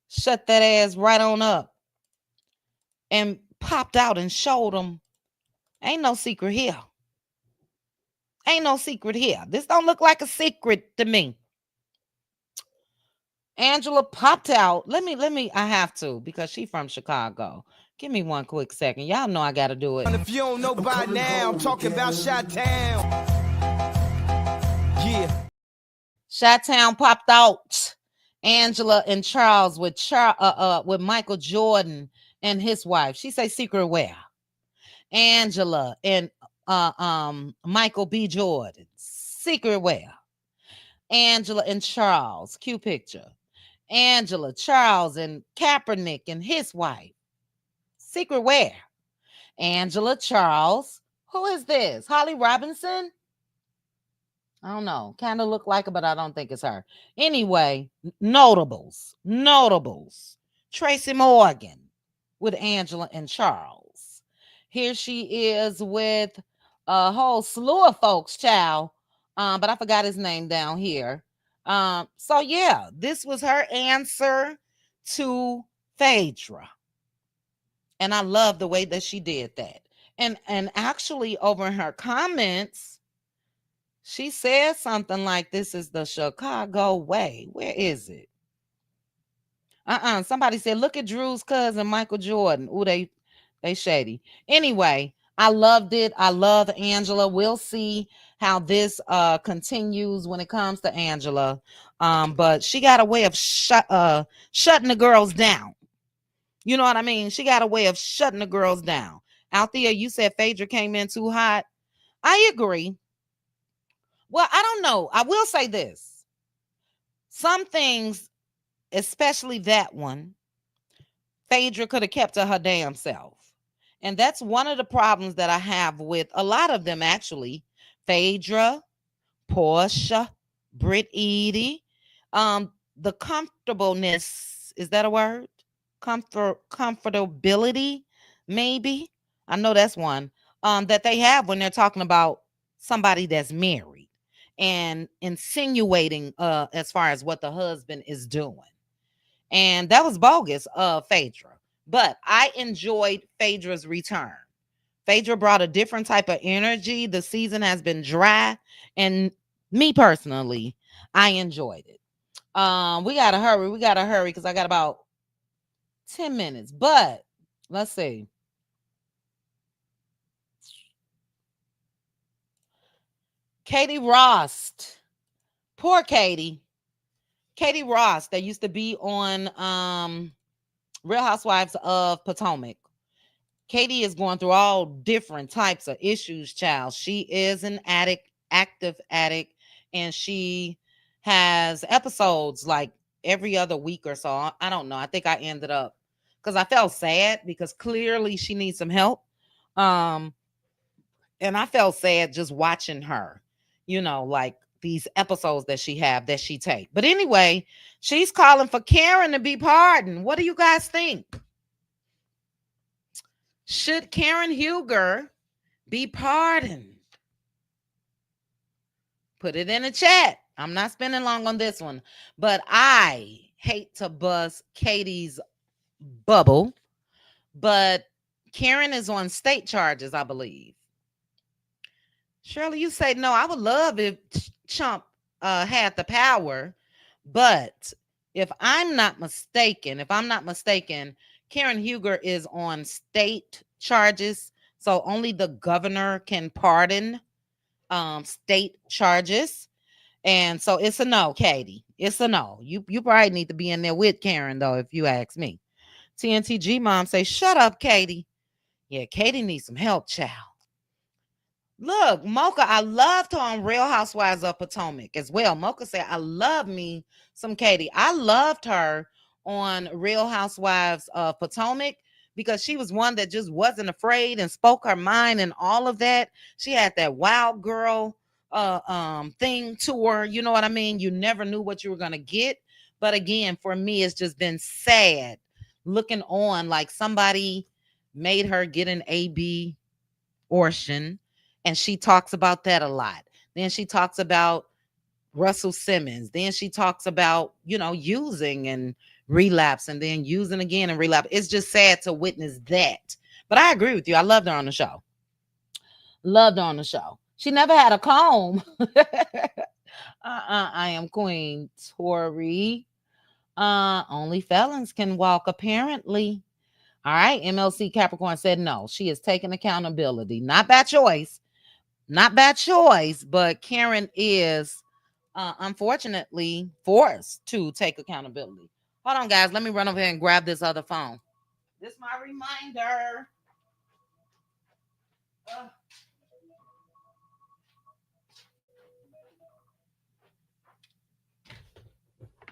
shut that ass right on up and popped out and showed them. Ain't no secret here. Ain't no secret here. This don't look like a secret to me. Angela popped out. Let me, I have to because she from Chicago. Give me one quick second. Y'all know I gotta do it. If you don't know by now, I'm talking about Chi-Town. Yeah. Chi-Town popped out. Angela and Charles with Michael Jordan and his wife. She say secret where? Angela and Michael B. Jordan. Secret where? Angela and Charles. Cue picture. Angela, Charles, and Kaepernick and his wife. Secret where? Angela, Charles. Who is this? Holly Robinson? I don't know. Kind of look like her, but I don't think it's her. Anyway, notables. Tracy Morgan with Angela and Charles. Here she is with a whole slew of folks, child. But I forgot his name down here. So yeah, this was her answer to Phaedra. And I love the way that she did that. And actually over in her comments, she said something like, this is the Chicago way. Where is it? Somebody said, look at Drew's cousin, Michael Jordan. Ooh, they shady. Anyway, I loved it. I love Angela. We'll see how this continues when it comes to Angela. But she got a way of shutting the girls down. You know what I mean? She got a way of shutting the girls down. Althea, you said Phaedra came in too hot. I agree. Well, I don't know. I will say this. Some things, especially that one, Phaedra could have kept to her damn self. And that's one of the problems that I have with a lot of them, actually. Phaedra, Portia, Brit, Eady. The comfortableness, is that a word? Comfortability, maybe. I know that's one that they have when they're talking about somebody that's married and insinuating as far as what the husband is doing. And that was bogus of Phaedra. But I enjoyed Phaedra's return. Phaedra brought a different type of energy. The season has been dry. And me personally, I enjoyed it. We got to hurry because I got about 10 minutes. But let's see. Katie Ross. Poor Katie. Katie Ross, that used to be on Real Housewives of Potomac. Katie is going through all different types of issues, child. She is an addict, active addict, and she has episodes like every other week or so. I don't know. I think I ended up because I felt sad because clearly she needs some help. And I felt sad just watching her, like these episodes that she take. But anyway, she's calling for Karen to be pardoned. What do you guys think? Should Karen Huger be pardoned? Put it in the chat. I'm not spending long on this one, but I hate to bust Katie's bubble, but Karen is on state charges, I believe. Shirley, you say no. I would love if Trump had the power, but if I'm not mistaken, Karen Huger is on state charges, so only the governor can pardon state charges. And so it's a no, Katie. It's a no. You probably need to be in there with Karen, though, if you ask me. TNTG mom say, shut up, Katie. Yeah, Katie needs some help, child. Look, Mocha, I loved her on Real Housewives of Potomac as well. Mocha said, I love me some Katie. I loved her on Real Housewives of Potomac because she was one that just wasn't afraid and spoke her mind and all of that. She had that wild girl thing to her. You know what I mean? You never knew what you were going to get But again, for me, it's just been sad looking on like somebody made her get an AB abortion, and she talks about that a lot. Then she talks about Russell Simmons. Then she talks about, using and relapse and then using again and relapse. It's just sad to witness that. But I agree with you. I loved her on the show. Loved her on the show. She never had a comb. I am Queen Tori. Only felons can walk, apparently. All right. MLC Capricorn said no. She is taking accountability. Not by choice. Not bad choice, but Karen is unfortunately forced to take accountability. Hold on, guys. Let me run over here and grab this other phone. This is my reminder.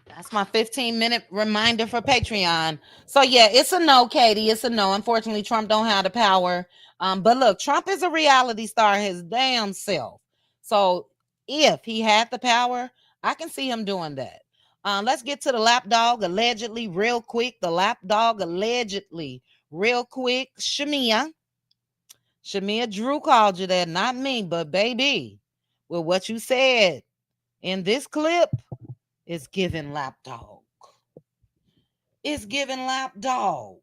That's my 15-minute reminder for Patreon. So yeah, it's a no, Katie. It's a no. Unfortunately, Trump don't have the power. But look, Trump is a reality star his damn self. So if he had the power, I can see him doing that. Let's get to the lapdog allegedly real quick. The lapdog allegedly real quick. Shamea Drew called you that, not me, but baby, with what you said in this clip, it's giving lapdog. It's giving lapdog.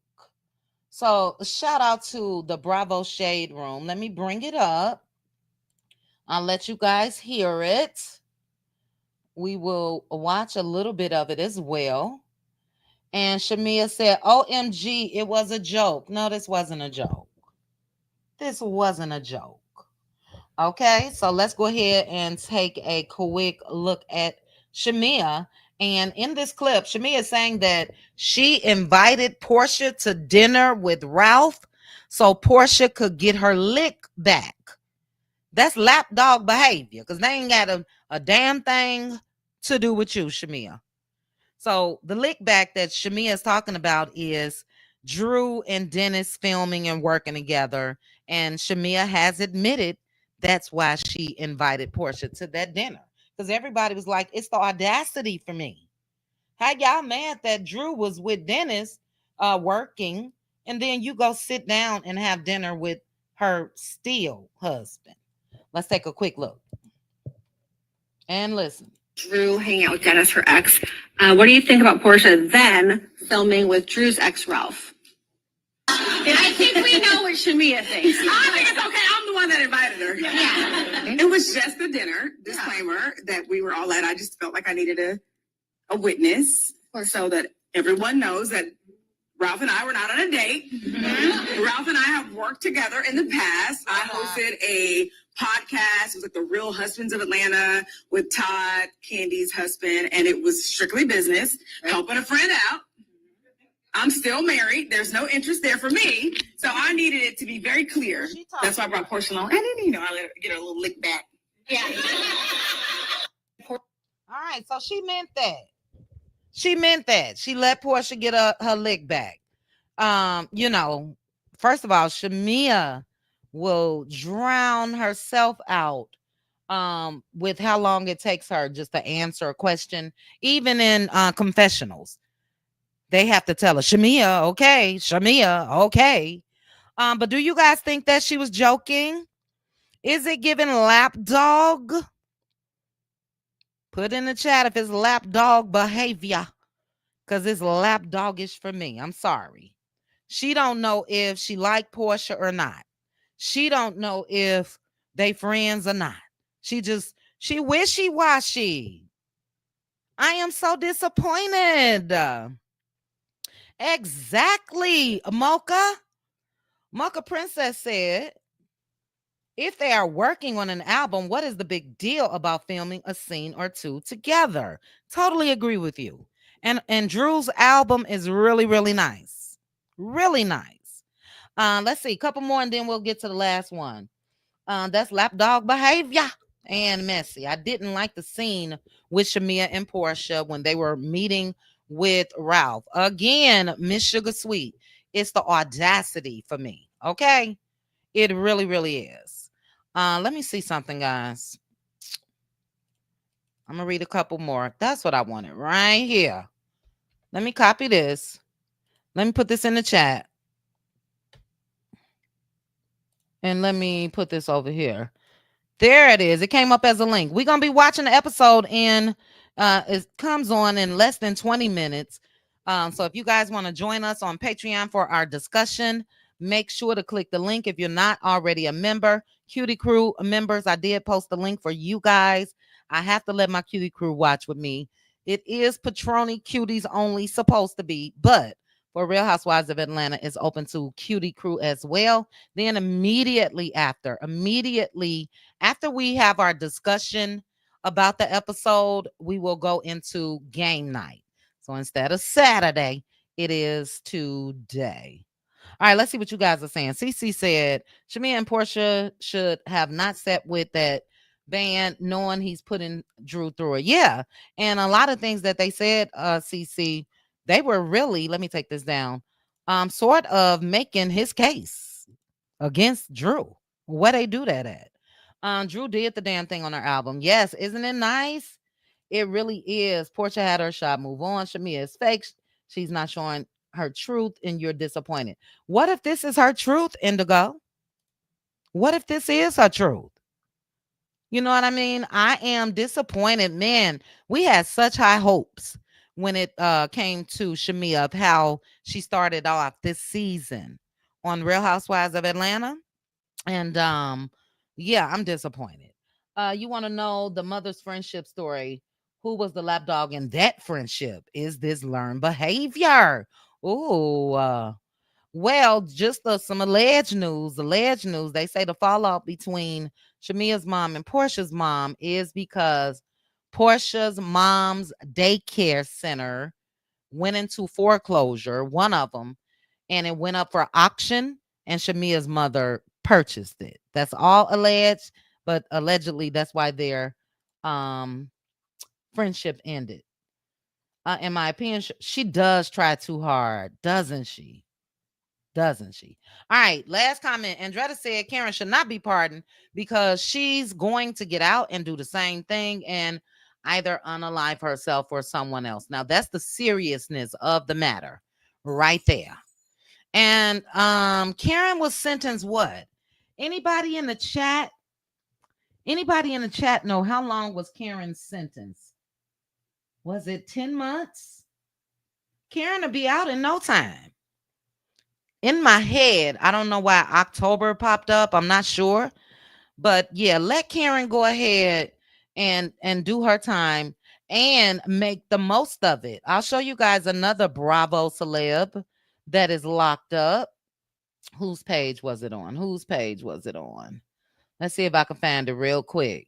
So shout out to the Bravo Shade Room. Let me bring it up. I'll let you guys hear it. We will watch a little bit of it as well. And Shamea said, OMG, it was a joke. No, this wasn't a joke. This wasn't a joke. Okay, so let's go ahead and take a quick look at Shamea. And in this clip, Shamea is saying that she invited Portia to dinner with Ralph so Portia could get her lick back. That's lapdog behavior because they ain't got a damn thing to do with you, Shamea. So the lick back that Shamea is talking about is Drew and Dennis filming and working together. And Shamea has admitted that's why she invited Portia to that dinner. Because everybody was like, it's the audacity for me. How y'all mad that Drew was with Dennis working, and then you go sit down and have dinner with her still husband? Let's take a quick look and listen. Drew hanging out with Dennis, her ex. What do you think about Portia then filming with Drew's ex, Ralph? I think we know what Shamea thinks. I think it's okay. I'm the one that invited her. Yeah. It was just a dinner. Disclaimer that we were all at. I just felt like I needed a witness so that everyone knows that Ralph and I were not on a date. Mm-hmm. Ralph and I have worked together in the past. I hosted a podcast. It was like The Real Husbands of Atlanta with Todd, Candy's husband, and it was strictly business, helping a friend out. I'm still married. There's no interest there for me. So I needed it to be very clear. That's why I brought Portia along. And then, I let her get her a little lick back. Yeah. All right. So she meant that. She meant that. She let Portia get her lick back. First of all, Shamea will drown herself out with how long it takes her just to answer a question, even in confessionals. They have to tell her, Shamea, okay, Shamea, okay. But do you guys think that she was joking? Is it giving lapdog? Put in the chat if it's lapdog behavior, because it's lapdogish for me. I'm sorry. She don't know if she liked Portia or not. She don't know if they friends or not. She wishy-washy. I am so disappointed. Exactly, Mocha. Mocha Princess said, if they are working on an album, what is the big deal about filming a scene or two together? Totally agree with you. And Drew's album is really, really nice. Really nice. Let's see, a couple more and then we'll get to the last one. That's lapdog behavior and messy. I didn't like the scene with Shamea and Portia when they were meeting with Ralph. Again, Miss Sugar Sweet, it's the audacity for me. Okay, it really, really is. Let me see something, guys. I'm gonna read a couple more. That's what I wanted right here. Let me copy this. Let me put this in the chat. And let me put this over here. There it is. It came up as a link. We're going to be watching the episode in, it comes on in less than 20 minutes. So if you guys want to join us on Patreon for our discussion, make sure to click the link if you're not already a member. Cutie Crew members, I did post the link for you guys. I have to let my Cutie Crew watch with me. It is Patroni Cuties only, supposed to be, but for Real Housewives of Atlanta, it's open to Cutie Crew as well. Then immediately after we have our discussion about the episode, we will go into game night. So instead of Saturday, it is today. All right, let's see what you guys are saying. CC said, Shamea and Portia should have not sat with that band knowing he's putting Drew through it. Yeah. And a lot of things that they said, CC, they were really, let me take this down, sort of making his case against Drew. Where they do that at? Drew did the damn thing on her album. Yes, isn't it nice? It really is. Portia had her shot. Move on. Shamea is fake. She's not showing her truth, and you're disappointed. What if this is her truth, Indigo? What if this is her truth? You know what I mean? I am disappointed. Man, we had such high hopes when it came to Shamea of how she started off this season on Real Housewives of Atlanta. And yeah, I'm disappointed. You want to know the mother's friendship story? Who was the lapdog in that friendship? Is this learned behavior? Oh, well, just some alleged news. Alleged news. They say the fallout between Shamea's mom and Portia's mom is because Portia's mom's daycare center went into foreclosure, one of them, and it went up for auction, and Shamea's mother purchased it. That's all alleged, but allegedly that's why their friendship ended. In my opinion, she does try too hard, doesn't she? Doesn't she? All right, last comment. Andretta said Karen should not be pardoned because she's going to get out and do the same thing and either unalive herself or someone else. Now, that's the seriousness of the matter right there. And Karen was sentenced what? Anybody in the chat? Anybody in the chat know how long was Karen's sentence? Was it 10 months? Karen will be out in no time. In my head, I don't know why October popped up. I'm not sure. But yeah, let Karen go ahead and do her time and make the most of it. I'll show you guys another Bravo celeb that is locked up. Whose page was it on? Whose page was it on? Let's see if I can find it real quick.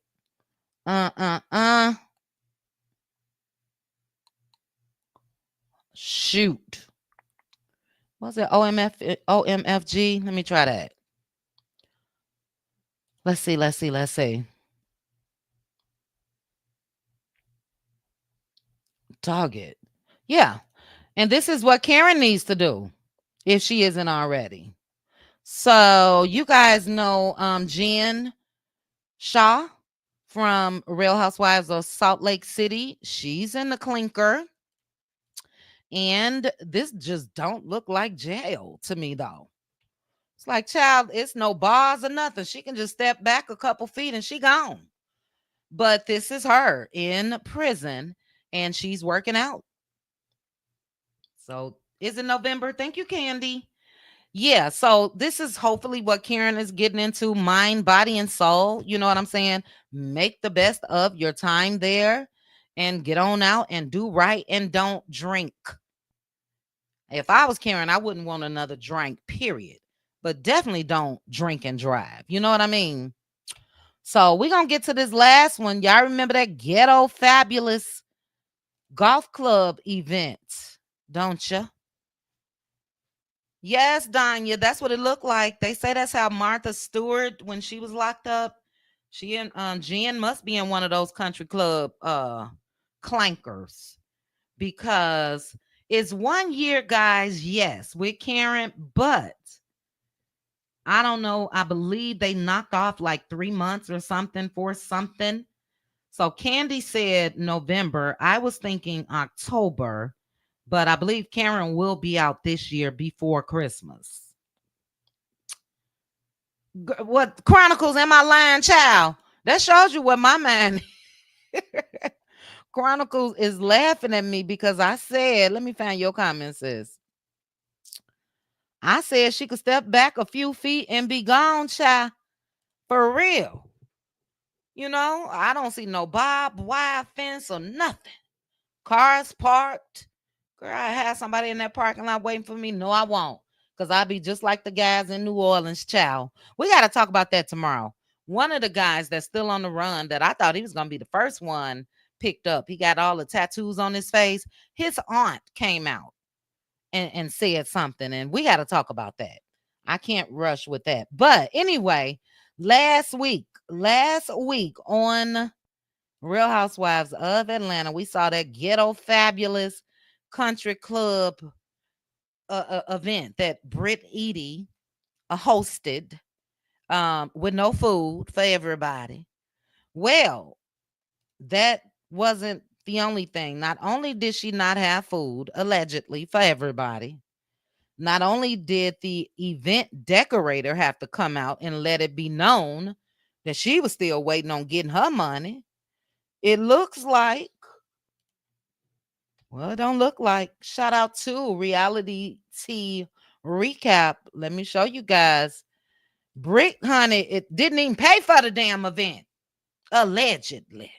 Shoot. Was it OMFG? Let me try that. Let's see. Target. Yeah. And this is what Karen needs to do if she isn't already. So you guys know Jen Shaw from Real Housewives of Salt Lake City. She's in the clinker. And this just don't look like jail to me, though. It's like, child, it's no bars or nothing. She can just step back a couple feet and she gone. But this is her in prison and she's working out. So is it November? Thank you, Candy. Yeah, so this is hopefully what Karen is getting into, mind, body, and soul. You know what I'm saying? Make the best of your time there and get on out and do right and don't drink. If I was Karen, I wouldn't want another drink, period. But definitely don't drink and drive. You know what I mean? So we're going to get to this last one. Y'all remember that Ghetto Fabulous golf club event, don't you? Yes, Danya, that's what it looked like. They say that's how Martha Stewart, when she was locked up, she and Jen must be in one of those country club clankers because it's 1 year, guys, yes, with Karen, but I don't know. I believe they knocked off like 3 months or something for something. So Candy said November. I was thinking October, But I believe Karen will be out this year before Christmas. What Chronicles? Am I lying, child? That shows you what my mind. Chronicles is laughing at me because I said, let me find your comments, sis. I said she could step back a few feet and be gone, child. For real. You know, I don't see no barbed wire fence or nothing. Cars parked. Girl, I had somebody in that parking lot waiting for me. No, I won't. Because I'll be just like the guys in New Orleans, child. We got to talk about that tomorrow. One of the guys that's still on the run that I thought he was going to be the first one picked up. He got all the tattoos on his face. His aunt came out and said something. And we got to talk about that. I can't rush with that. But anyway, last week on Real Housewives of Atlanta, we saw that ghetto fabulous country club event that Brit Eady hosted with no food for everybody. Well, that wasn't the only thing. Not only did she not have food, allegedly, for everybody, not only did the event decorator have to come out and let it be known that she was still waiting on getting her money, it looks like, well, it don't look like. Shout out to Reality T Recap. Let me show you guys. Brit, honey, it didn't even pay for the damn event, allegedly.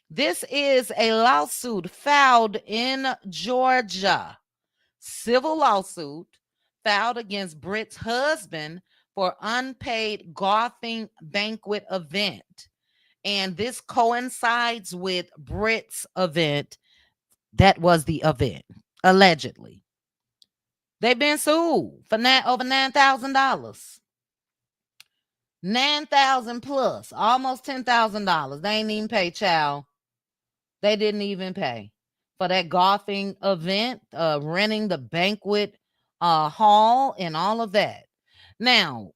This is a lawsuit filed in Georgia. Civil lawsuit filed against Brit's husband for unpaid golfing banquet event. And this coincides with Brit's event. That was the event, allegedly. They've been sued for over $9,000. $9,000 plus, almost $10,000. They ain't even pay, child. They didn't even pay for that golfing event, renting the banquet hall and all of that. Now,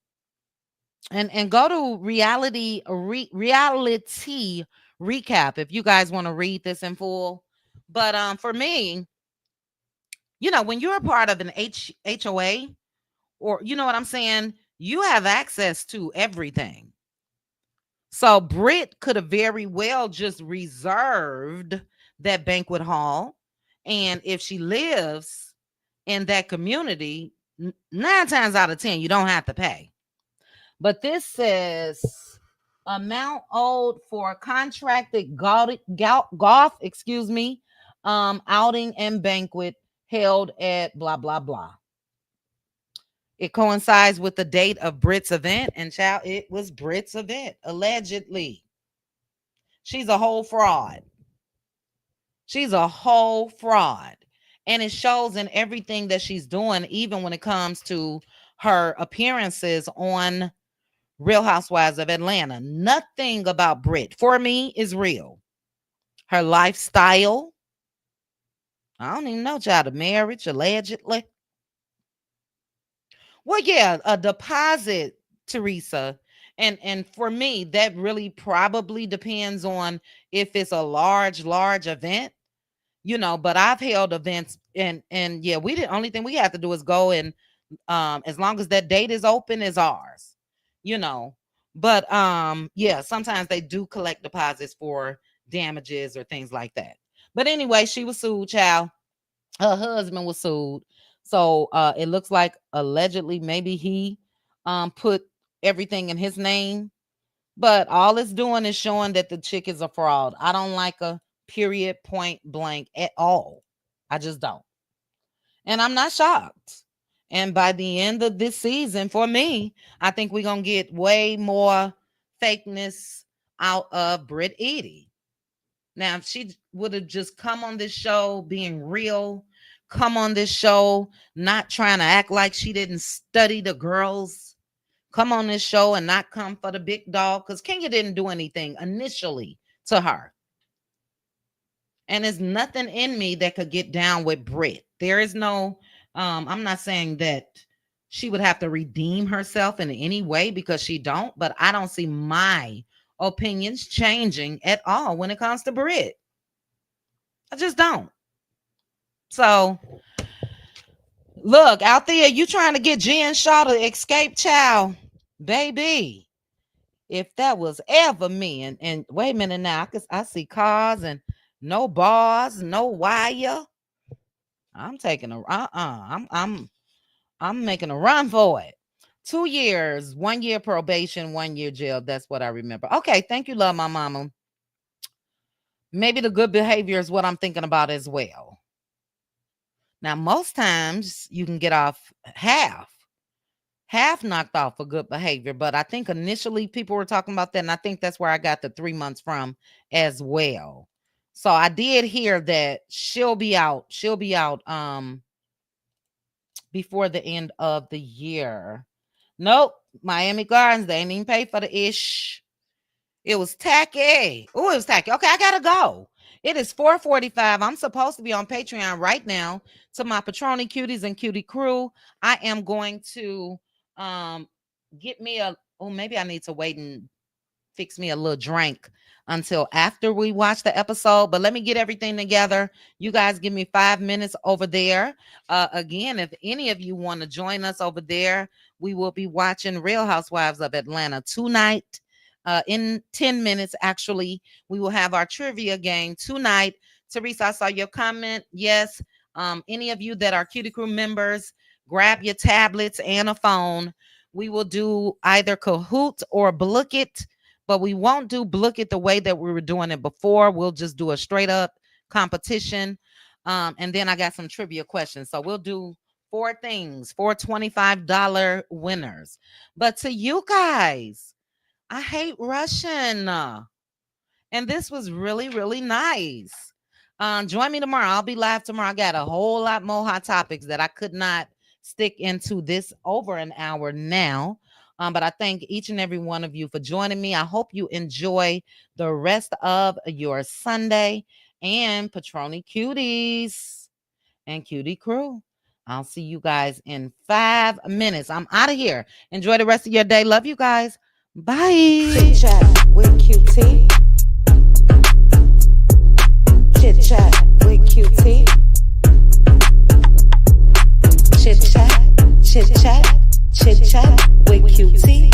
and go to reality recap if you guys want to read this in full. But for me, you know, when you're a part of an HOA, or you know what I'm saying, you have access to everything. So Brit could have very well just reserved that banquet hall. And if she lives in that community, 9 times out of 10, you don't have to pay. But this says amount owed for contracted golf, outing and banquet held at blah, blah, blah. It coincides with the date of Brit's event, and child, it was Brit's event, allegedly. She's a whole fraud. She's a whole fraud. And it shows in everything that she's doing, even when it comes to her appearances on Real Housewives of Atlanta. Nothing about Brit, for me, is real. Her lifestyle, I don't even know, child, of marriage, allegedly. Well, yeah, a deposit, Teresa. And for me, that really probably depends on if it's a large event, you know, but I've held events and yeah, only thing we have to do is go and as long as that date is open, is ours, you know. But yeah, sometimes they do collect deposits for damages or things like that. But anyway, she was sued, child. Her husband was sued. So it looks like allegedly maybe he put everything in his name. But all it's doing is showing that the chick is a fraud. I don't like her, period, point blank, at all. I just don't. And I'm not shocked. And by the end of this season, for me, I think we're going to get way more fakeness out of Brit Eady. Now, if she would have just come on this show being real, come on this show not trying to act like she didn't study the girls, come on this show and not come for the big dog, because Kenya didn't do anything initially to her. And there's nothing in me that could get down with Brit. There is no, I'm not saying that she would have to redeem herself in any way, because she don't, but I don't see my opinions changing at all when it comes to Brit. I just don't. So look out there, you trying to get Jen Shaw to escape, child, baby. If that was ever me, and wait a minute now, I see cars and no bars, no wire. I'm taking a I'm making a run for it. 2 years, 1 year probation, 1 year jail. That's what I remember. Okay, thank you, love my mama. Maybe the good behavior is what I'm thinking about as well. Now, most times you can get off half knocked off for good behavior, but I think initially people were talking about that, and I think that's where I got the 3 months from as well. So I did hear that she'll be out before the end of the year. Nope, Miami Gardens, they ain't even paid for the ish. It was tacky. Oh, it was tacky. Okay, I gotta go. It is 4:45. I'm supposed to be on Patreon right now to my Patroni Cuties and Cutie crew. I am going to get me maybe I need to wait and fix me a little drink until after we watch the episode, but let me get everything together. You guys give me 5 minutes over there. Again, if any of you want to join us over there, we will be watching Real Housewives of Atlanta tonight. In 10 minutes, actually, we will have our trivia game tonight. Teresa, I saw your comment. Yes. Any of you that are Cutie Crew members, grab your tablets and a phone. We will do either Kahoot or Blook It, but we won't do Blook It the way that we were doing it before. We'll just do a straight up competition. And then I got some trivia questions. So we'll do 4 things, 4 $25 winners. But to you guys, I hate Russian. And this was really, really nice. Join me tomorrow. I'll be live tomorrow. I got a whole lot more hot topics that I could not stick into this over an hour now. But I thank each and every one of you for joining me. I hope you enjoy the rest of your Sunday, and Patroni Cuties and Cutie Crew. I'll see you guys in 5 minutes. I'm out of here. Enjoy the rest of your day. Love you guys. Bye. Chit chat with QT. Chit chat with QT. Chit chat, chit chat, chit chat with QT.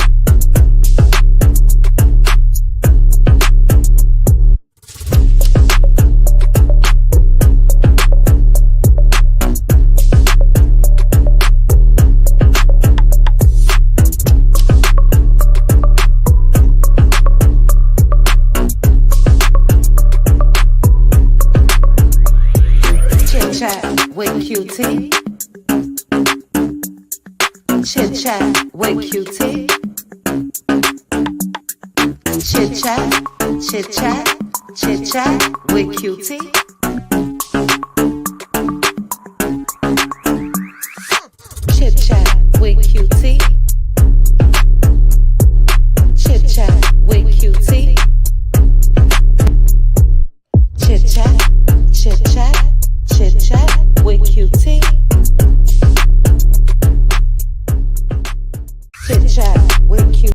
Chat with QT. Chit chat with QT. Chit chat, chit chat, chit chat with QT. Chit chat with QT. Chit chat with QT. Chit chat, chit chat. Chit chat with QT.